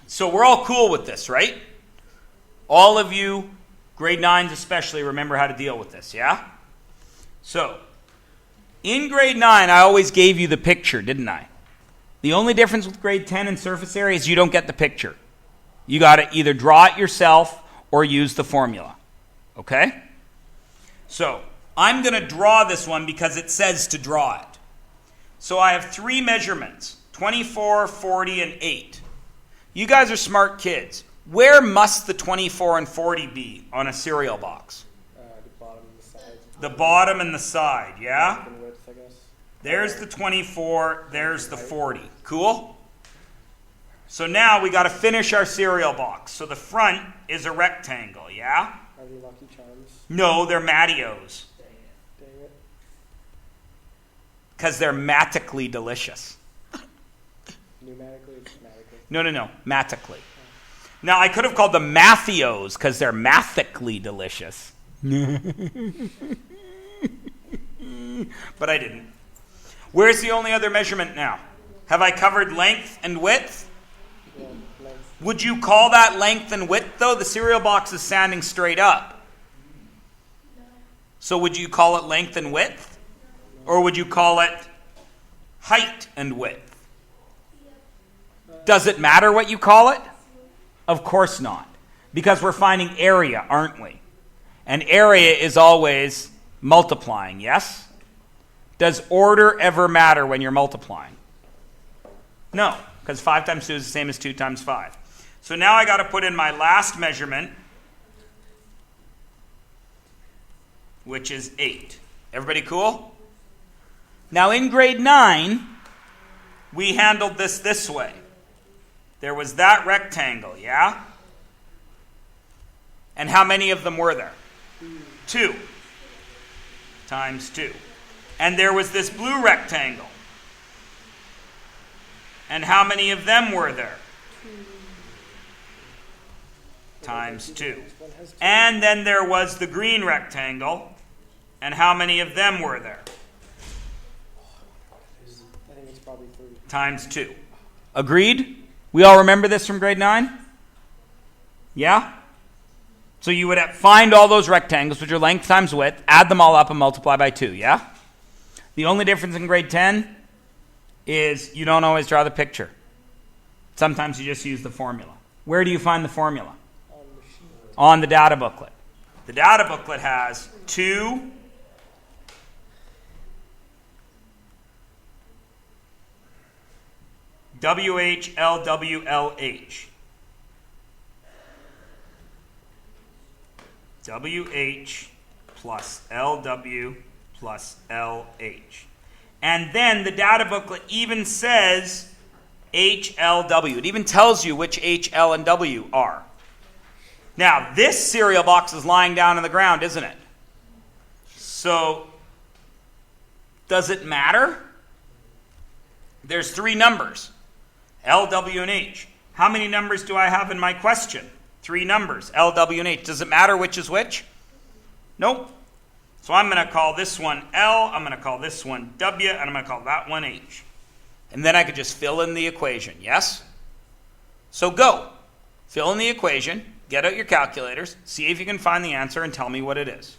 So we're all cool with this, right? All of you, grade 9s especially, remember how to deal with this, yeah? So, in grade 9, I always gave you the picture, didn't I? The only difference with grade 10 and surface area is you don't get the picture. You got to either draw it yourself or use the formula. Okay? So, I'm going to draw this one because it says to draw it. So I have 3 measurements, 24, 40, and 8. You guys are smart kids. Where must the 24 and 40 be on a cereal box? The bottom and the side. The bottom and the side, yeah? Length and width, I guess. There's the 24, there's the 40. Cool? So now we got to finish our cereal box. So the front is a rectangle, yeah? Are they Lucky Charms? No, they're Mattios. Dang it. Because they're matically delicious. Pneumatically, matically. No, matically. Now, I could have called them Mattheos because they're mathically delicious. But I didn't. Where's the only other measurement now? Have I covered length and width? Yeah, length. Would you call that length and width, though? The cereal box is standing straight up. So would you call it length and width? Or would you call it height and width? Does it matter what you call it? Of course not. Because we're finding area, aren't we? And area is always multiplying, yes? Does order ever matter when you're multiplying? No, because 5 times 2 is the same as 2 times 5. So now I got to put in my last measurement, which is 8. Everybody cool? Now in grade 9, we handled this way. There was that rectangle, yeah? And how many of them were there? 2 times 2. And there was this blue rectangle. And how many of them were there? Times 2. And then there was the green rectangle. And how many of them were there? I think it's probably 3. Times 2. Agreed? We all remember this from grade 9? Yeah? So you would find all those rectangles, which are length times width, add them all up and multiply by 2, yeah? The only difference in grade 10 is you don't always draw the picture. Sometimes you just use the formula. Where do you find the formula? On the sheet. On the data booklet. The data booklet has 2 WHLWLH. WH plus LW plus LH. And then the data booklet even says HLW. It even tells you which H, L, and W are. Now, this cereal box is lying down on the ground, isn't it? So, does it matter? There's 3 numbers, L, W, and H. How many numbers do I have in my question? 3 numbers, L, W, and H. Does it matter which is which? Nope. So I'm going to call this one L, I'm going to call this one W, and I'm going to call that one H. And then I could just fill in the equation, yes? So go. Fill in the equation, get out your calculators, see if you can find the answer, and tell me what it is.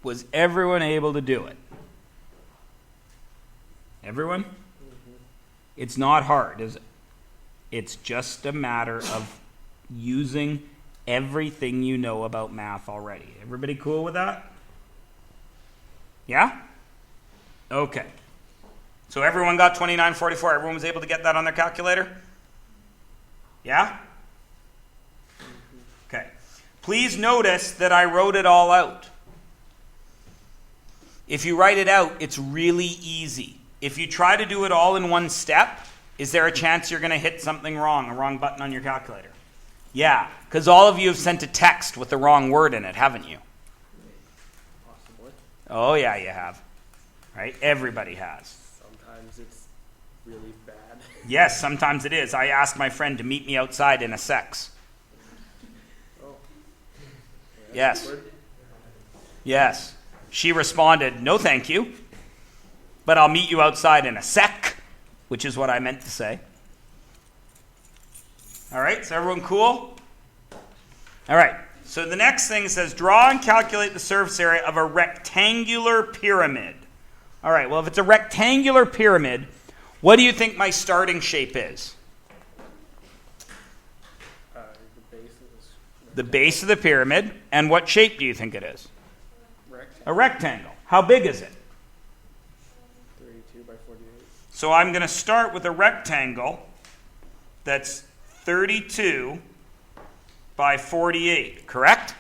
Was everyone able to do it? Everyone? Mm-hmm. It's not hard, is it? It's just a matter of using everything you know about math already. Everybody cool with that? Yeah? Okay. So everyone got 2944. Everyone was able to get that on their calculator? Yeah? Okay. Please notice that I wrote it all out. If you write it out, it's really easy. If you try to do it all in one step, is there a chance you're going to hit something wrong, a wrong button on your calculator? Yeah, because all of you have sent a text with the wrong word in it, haven't you? Possibly. Oh, yeah, you have. Right? Everybody has. Sometimes it's really bad. Yes, sometimes it is. I asked my friend to meet me outside in a sex. Oh. Yes. Word? Yes. She responded, no thank you, but I'll meet you outside in a sec, which is what I meant to say. All right, is everyone cool? All right, so the next thing says, draw and calculate the surface area of a rectangular pyramid. All right, well, if it's a rectangular pyramid, what do you think my starting shape is? The base of this. The base of the pyramid, and what shape do you think it is? Rectangle. A rectangle. How big is it? 32 by 48. So I'm going to start with a rectangle that's 32 by 48, correct?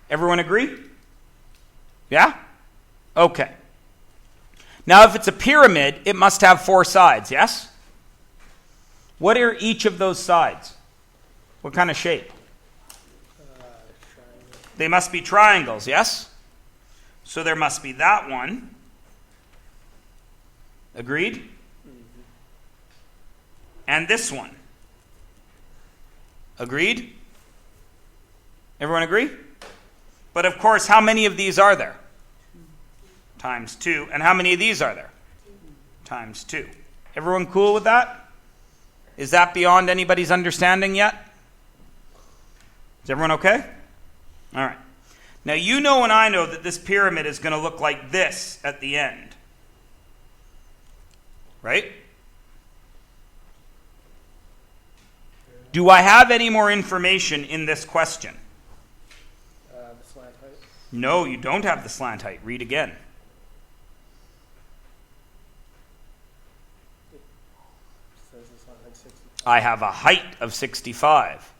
Everyone agree? Yeah? Okay. Now, if it's a pyramid, it must have 4 sides, yes? What are each of those sides? What kind of shape? Triangle. They must be triangles, yes? So there must be that one. Agreed? Mm-hmm. And this one. Agreed? Everyone agree? But of course, how many of these are there? Times 2. And how many of these are there? Times 2. Everyone cool with that? Is that beyond anybody's understanding yet? Is everyone okay? All right. Now you know and I know that this pyramid is going to look like this at the end. Right? Do I have any more information in this question? The slant height. No, you don't have the slant height. Read again. It says the slant height 60. I have a height of 65.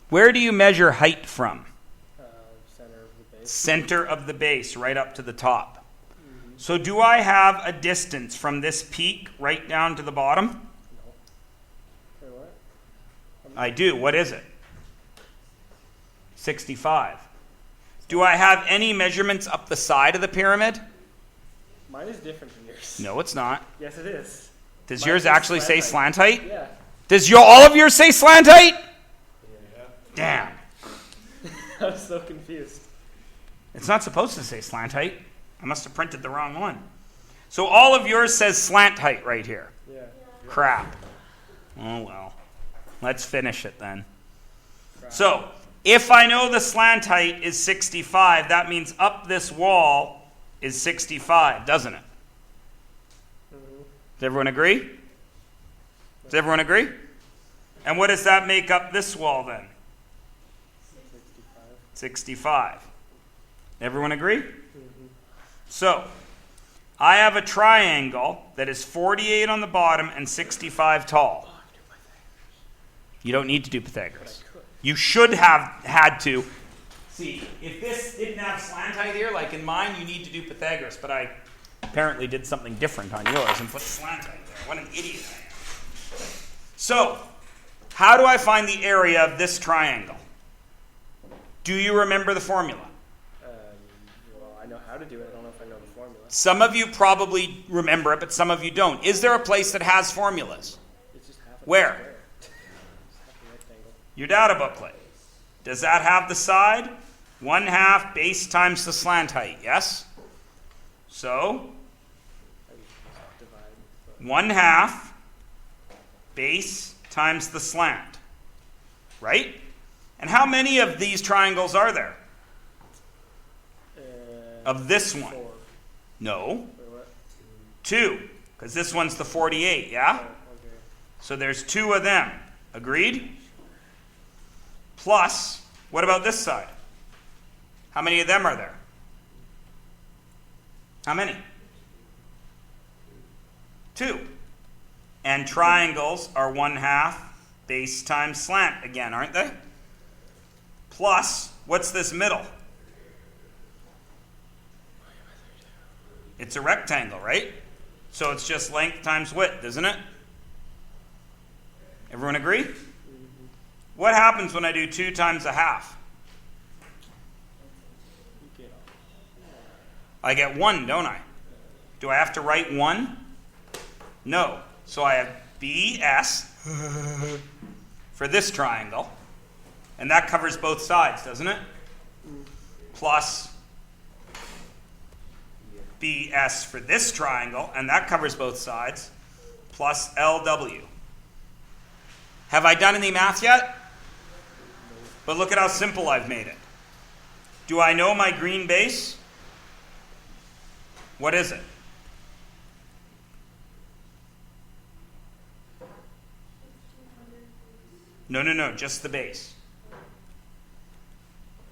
Where do you measure height from? Center of the base. Center of the base, right up to the top. So do I have a distance from this peak right down to the bottom? No. Wait, what? I do. What is it? 65. Do I have any measurements up the side of the pyramid? Mine is different than yours. No, it's not. Yes, it is. Does Mine yours says actually say slant slant height? Yeah. Does all of yours say slant height? Damn. I'm so confused. It's not supposed to say slant height. I must have printed the wrong one. So all of yours says slant height right here. Yeah. Crap. Oh well. Let's finish it then. Crap. So, if I know the slant height is 65, that means up this wall is 65, doesn't it? Does everyone agree? Does everyone agree? And what does that make up this wall then? 65. Everyone agree? So, I have a triangle that is 48 on the bottom and 65 tall. You don't need to do Pythagoras. You should have had to. See, if this didn't have slant height here, like in mine, you need to do Pythagoras, but I apparently did something different on yours and put slant height there. What an idiot I am. So, how do I find the area of this triangle? Do you remember the formula? Well, I know how to do it. I don't know if I know the formula. Some of you probably remember it, but some of you don't. Is there a place that has formulas? It's just half a Where? square. It's half a rectangle. Your data booklet. Does that have the side? 1/2 base times the slant height, yes? So, I usually just divide. But 1/2 base times the slant, right? And how many of these triangles are there? Of this one? 4. No, Wait, what? 2, because this one's the 48, yeah? Oh, okay. So there's 2 of them. Agreed? Plus, what about this side? How many of them are there? How many? 2. And triangles are 1/2 base times slant again, aren't they? Plus, what's this middle? It's a rectangle, right? So it's just length times width, isn't it? Everyone agree? What happens when I do 2 times 1/2? You get I get 1, don't I? Do I have to write 1? No. So I have BS for this triangle. And that covers both sides, doesn't it? Plus BS for this triangle, and that covers both sides, plus LW. Have I done any math yet? But look at how simple I've made it. Do I know my green base? What is it? No, just the base.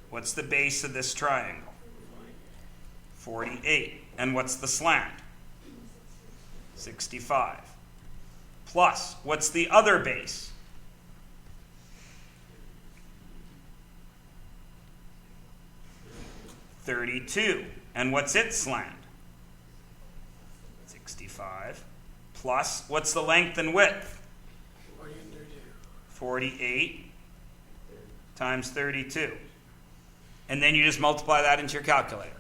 What's the base of this triangle? 48. And what's the slant? 65. Plus, what's the other base? 32. And what's its slant? 65. Plus, what's the length and width? 48 times 32. And then you just multiply that into your calculator.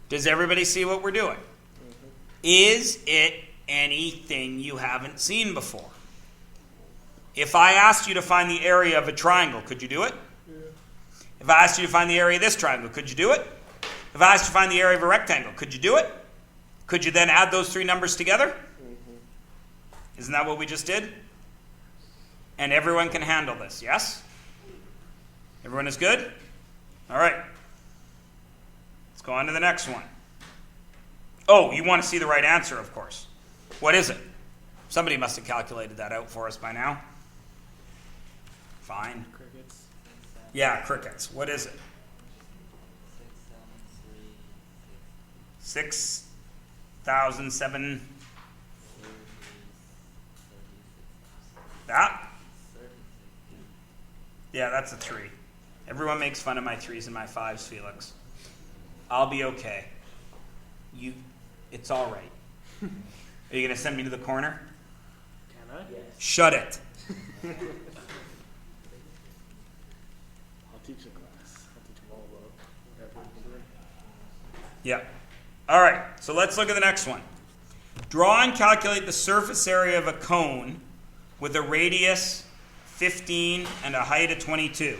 Does everybody see what we're doing? Is it anything you haven't seen before? If I asked you to find the area of a triangle, could you do it? Yeah. If I asked you to find the area of this triangle, could you do it? If I asked you to find the area of a rectangle, could you do it? Could you then add those 3 numbers together? Isn't that what we just did? And everyone can handle this, yes? Everyone is good? All right. Let's go on to the next one. Oh, you want to see the right answer, of course. What is it? Somebody must have calculated that out for us by now. Fine. Crickets. Yeah, crickets. What is it? 6,007. That? Yeah, that's a 3. Everyone makes fun of my 3s and my 5s, Felix. I'll be okay. It's all right. Are you going to send me to the corner? Can I? Yes. Shut it. I'll teach the class. I'll teach them all about whatever we're doing. Yeah. All right, so let's look at the next one. Draw and calculate the surface area of a cone with a radius 15 and a height of 22.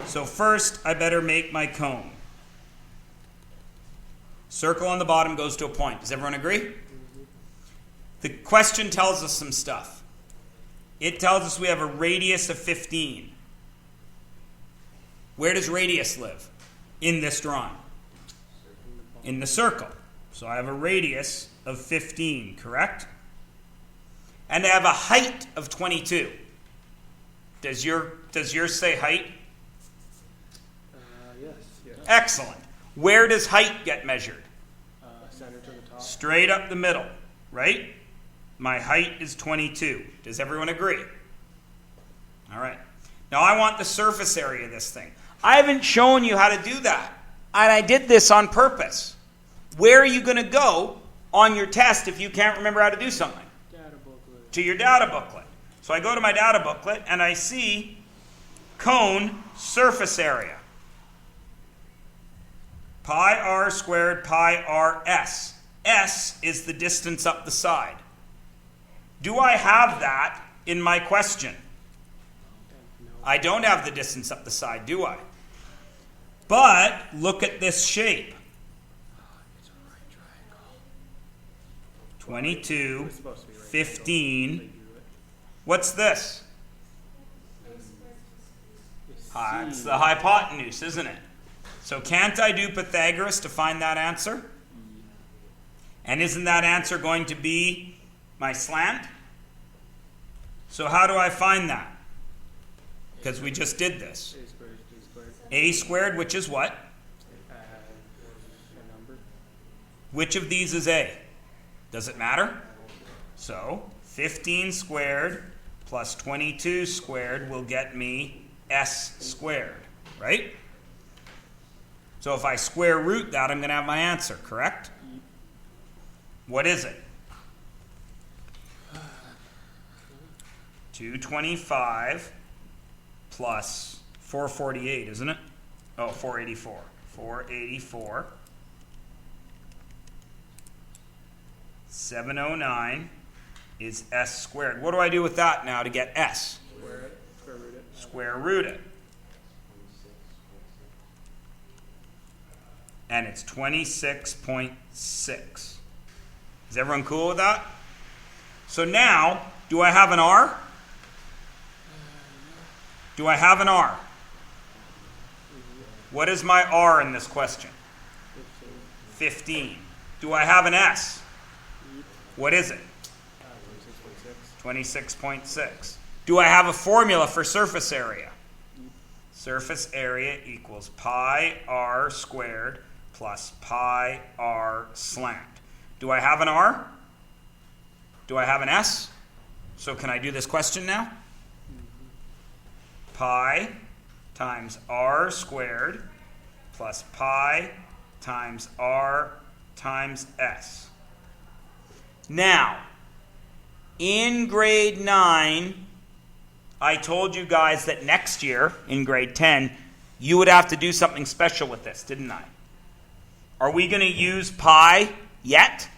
So first, I better make my cone. Circle on the bottom goes to a point. Does everyone agree? The question tells us some stuff. It tells us we have a radius of 15. Where does radius live in this drawing? In the circle. So I have a radius of 15, correct? And I have a height of 22. Does yours say height? Yes. Yeah. Excellent. Where does height get measured? Center to the top. Straight up the middle, right? My height is 22. Does everyone agree? All right. Now I want the surface area of this thing. I haven't shown you how to do that. And I did this on purpose. Where are you going to go on your test if you can't remember how to do something? Data booklet. To your data booklet. So I go to my data booklet and I see cone surface area. Pi r squared pi r s. S is the distance up the side. Do I have that in my question? No. I don't have the distance up the side, do I? But look at this shape. It's a right triangle. 22, It's supposed to be right 15. triangle. They drew it. What's this? It's It's C. the hypotenuse, isn't it? So can't I do Pythagoras to find that answer? And isn't that answer going to be my slant? So how do I find that? Because we just did this. A squared, B squared. A squared, which is what? A number. Which of these is A? Does it matter? So 15 squared plus 22 squared will get me S squared, right? So if I square root that, I'm going to have my answer, correct? What is it? 225 plus 448, isn't it? Oh, 484. 484. 709 is S squared. What do I do with that now to get S? Square it. Square root it. Square root it. And it's 26.6. Is everyone cool with that? So now, do I have an R? Do I have an R? What is my R in this question? 15. Do I have an S? What is it? 26.6. 26.6. Do I have a formula for surface area? Surface area equals pi r squared plus pi r slant. Do I have an R? Do I have an S? So can I do this question now? Pi times r squared plus pi times r times s. Now, in grade 9, I told you guys that next year, in grade 10, you would have to do something special with this, didn't I? Are we going to use pi yet?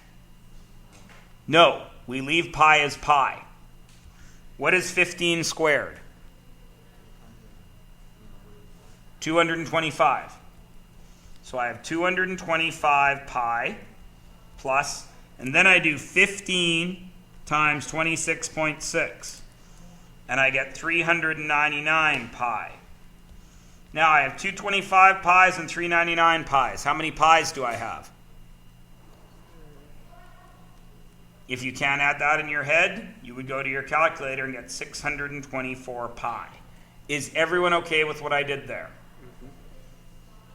No, we leave pi as pi. What is 15 squared? 225. So I have 225 pi plus, and then I do 15 times 26.6. And I get 399 pi. Now I have 225 pi's and 399 pi's. How many pi's do I have? If you can't add that in your head, you would go to your calculator and get 624 pi. Is everyone okay with what I did there?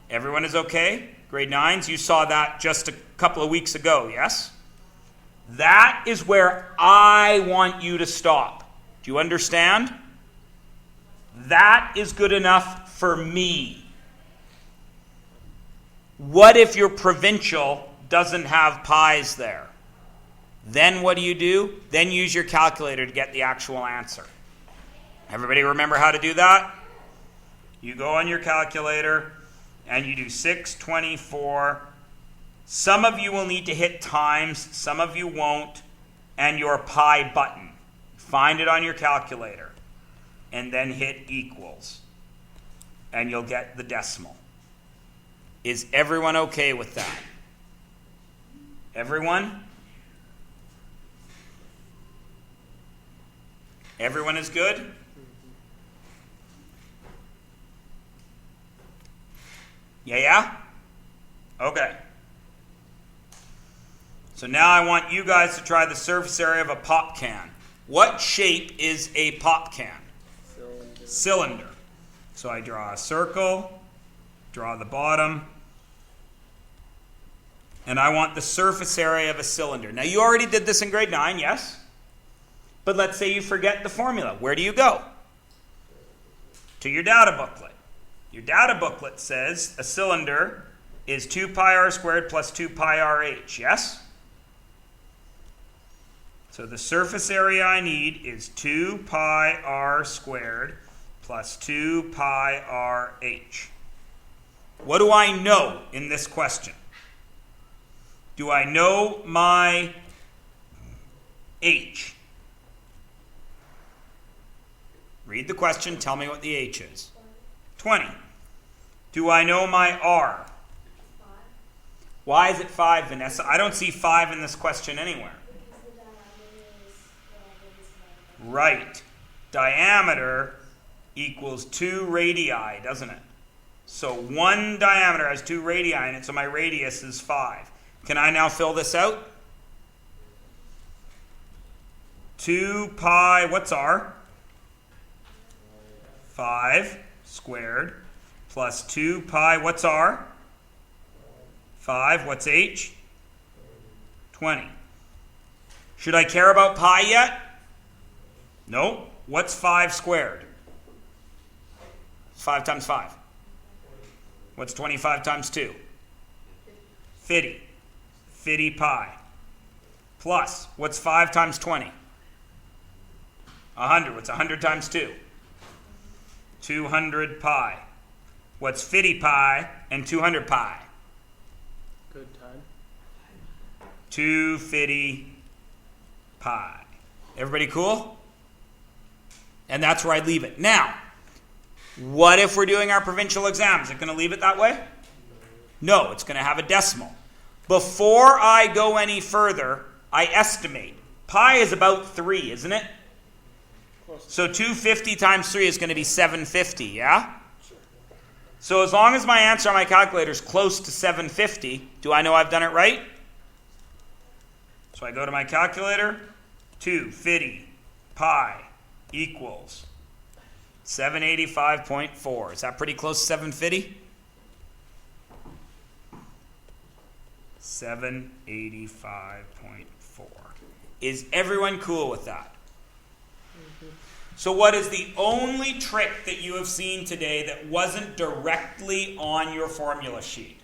Everyone is okay? Grade 9s, you saw that just a couple of weeks ago, yes? That is where I want you to stop. Do you understand? That is good enough for me. What if your provincial doesn't have pi's there? Then what do? Then use your calculator to get the actual answer. Everybody remember how to do that? You go on your calculator and you do 624. Some of you will need to hit times, some of you won't, and your pi button. Find it on your calculator and then hit equals. And you'll get the decimal. Is everyone okay with that? Everyone? Everyone is good? Yeah? Okay. So now I want you guys to try the surface area of a pop can. What shape is a pop can? Cylinder. So I draw a circle, draw the bottom, and I want the surface area of a cylinder. Now you already did this in grade 9, yes? But let's say you forget the formula. Where do you go? To your data booklet. Your data booklet says a cylinder is 2 pi r squared plus 2 pi r h, yes? So the surface area I need is 2 pi r squared plus 2 pi r h. What do I know in this question? Do I know my h? Read the question, tell me what the h is. 20. Do I know my r? 5. Why is it 5, Vanessa? I don't see 5 in this question anywhere. Because the diameter is Right. Diameter equals 2 radii, doesn't it? So one diameter has 2 radii in it, so my radius is 5. Can I now fill this out? 2 pi, what's r? 5 squared plus 2 pi, what's r? 5, what's h? 20. Should I care about pi yet? No. What's 5 squared? 5 times 5. What's 25 times 2? 50. 50 pi. Plus, what's 5 times 20? 100. What's 100 times 2? 200 pi. What's 50 pi and 200 pi? Good time. 250 pi. Everybody cool? And that's where I leave it. Now, what if we're doing our provincial exam? Is it going to leave it that way? No, it's going to have a decimal. Before I go any further, I estimate. Pi is about 3, isn't it? So 250 times 3 is going to be 750, yeah? So as long as my answer on my calculator is close to 750, do I know I've done it right? So I go to my calculator, 250 pi equals 785.4. Is that pretty close to 750? 785.4. Is everyone cool with that? So what is the only trick that you have seen today that wasn't directly on your formula sheet?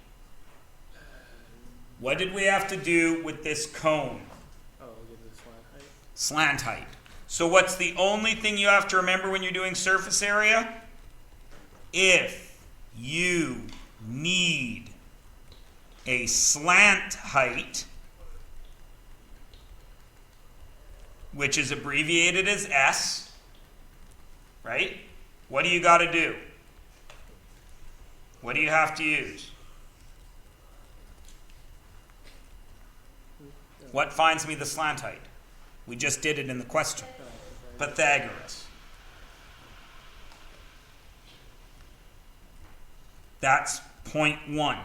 What did we have to do with this cone? Oh, get this slant height. Slant height. So what's the only thing you have to remember when you're doing surface area? If you need a slant height, which is abbreviated as S, right? What do you got to do? What do you have to use? What finds me the slant height? We just did it in the question. Pythagoras. That's point 1.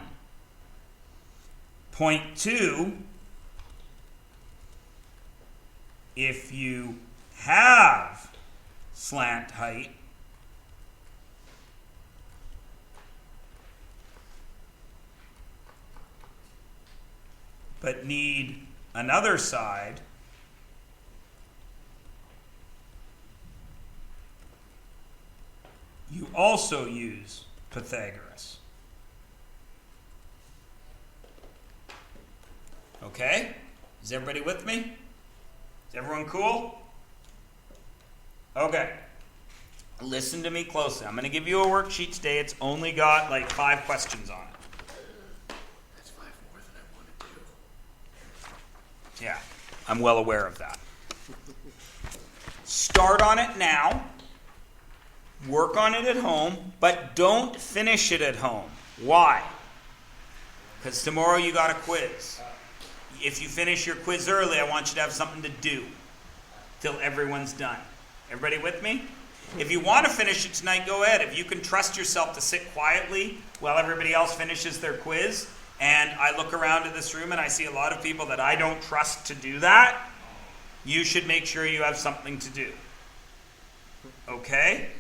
Point 2, if you have slant height, but need another side, also use Pythagoras. Okay? Is everybody with me? Is everyone cool? Okay. Listen to me closely. I'm going to give you a worksheet today. It's only got like 5 questions on it. That's 5 more than I want to do. Yeah, I'm well aware of that. Start on it now. Work on it at home, but don't finish it at home. Why? Because tomorrow you got a quiz. If you finish your quiz early, I want you to have something to do till everyone's done. Everybody with me? If you want to finish it tonight, go ahead. If you can trust yourself to sit quietly while everybody else finishes their quiz, and I look around in this room and I see a lot of people that I don't trust to do that, you should make sure you have something to do. Okay?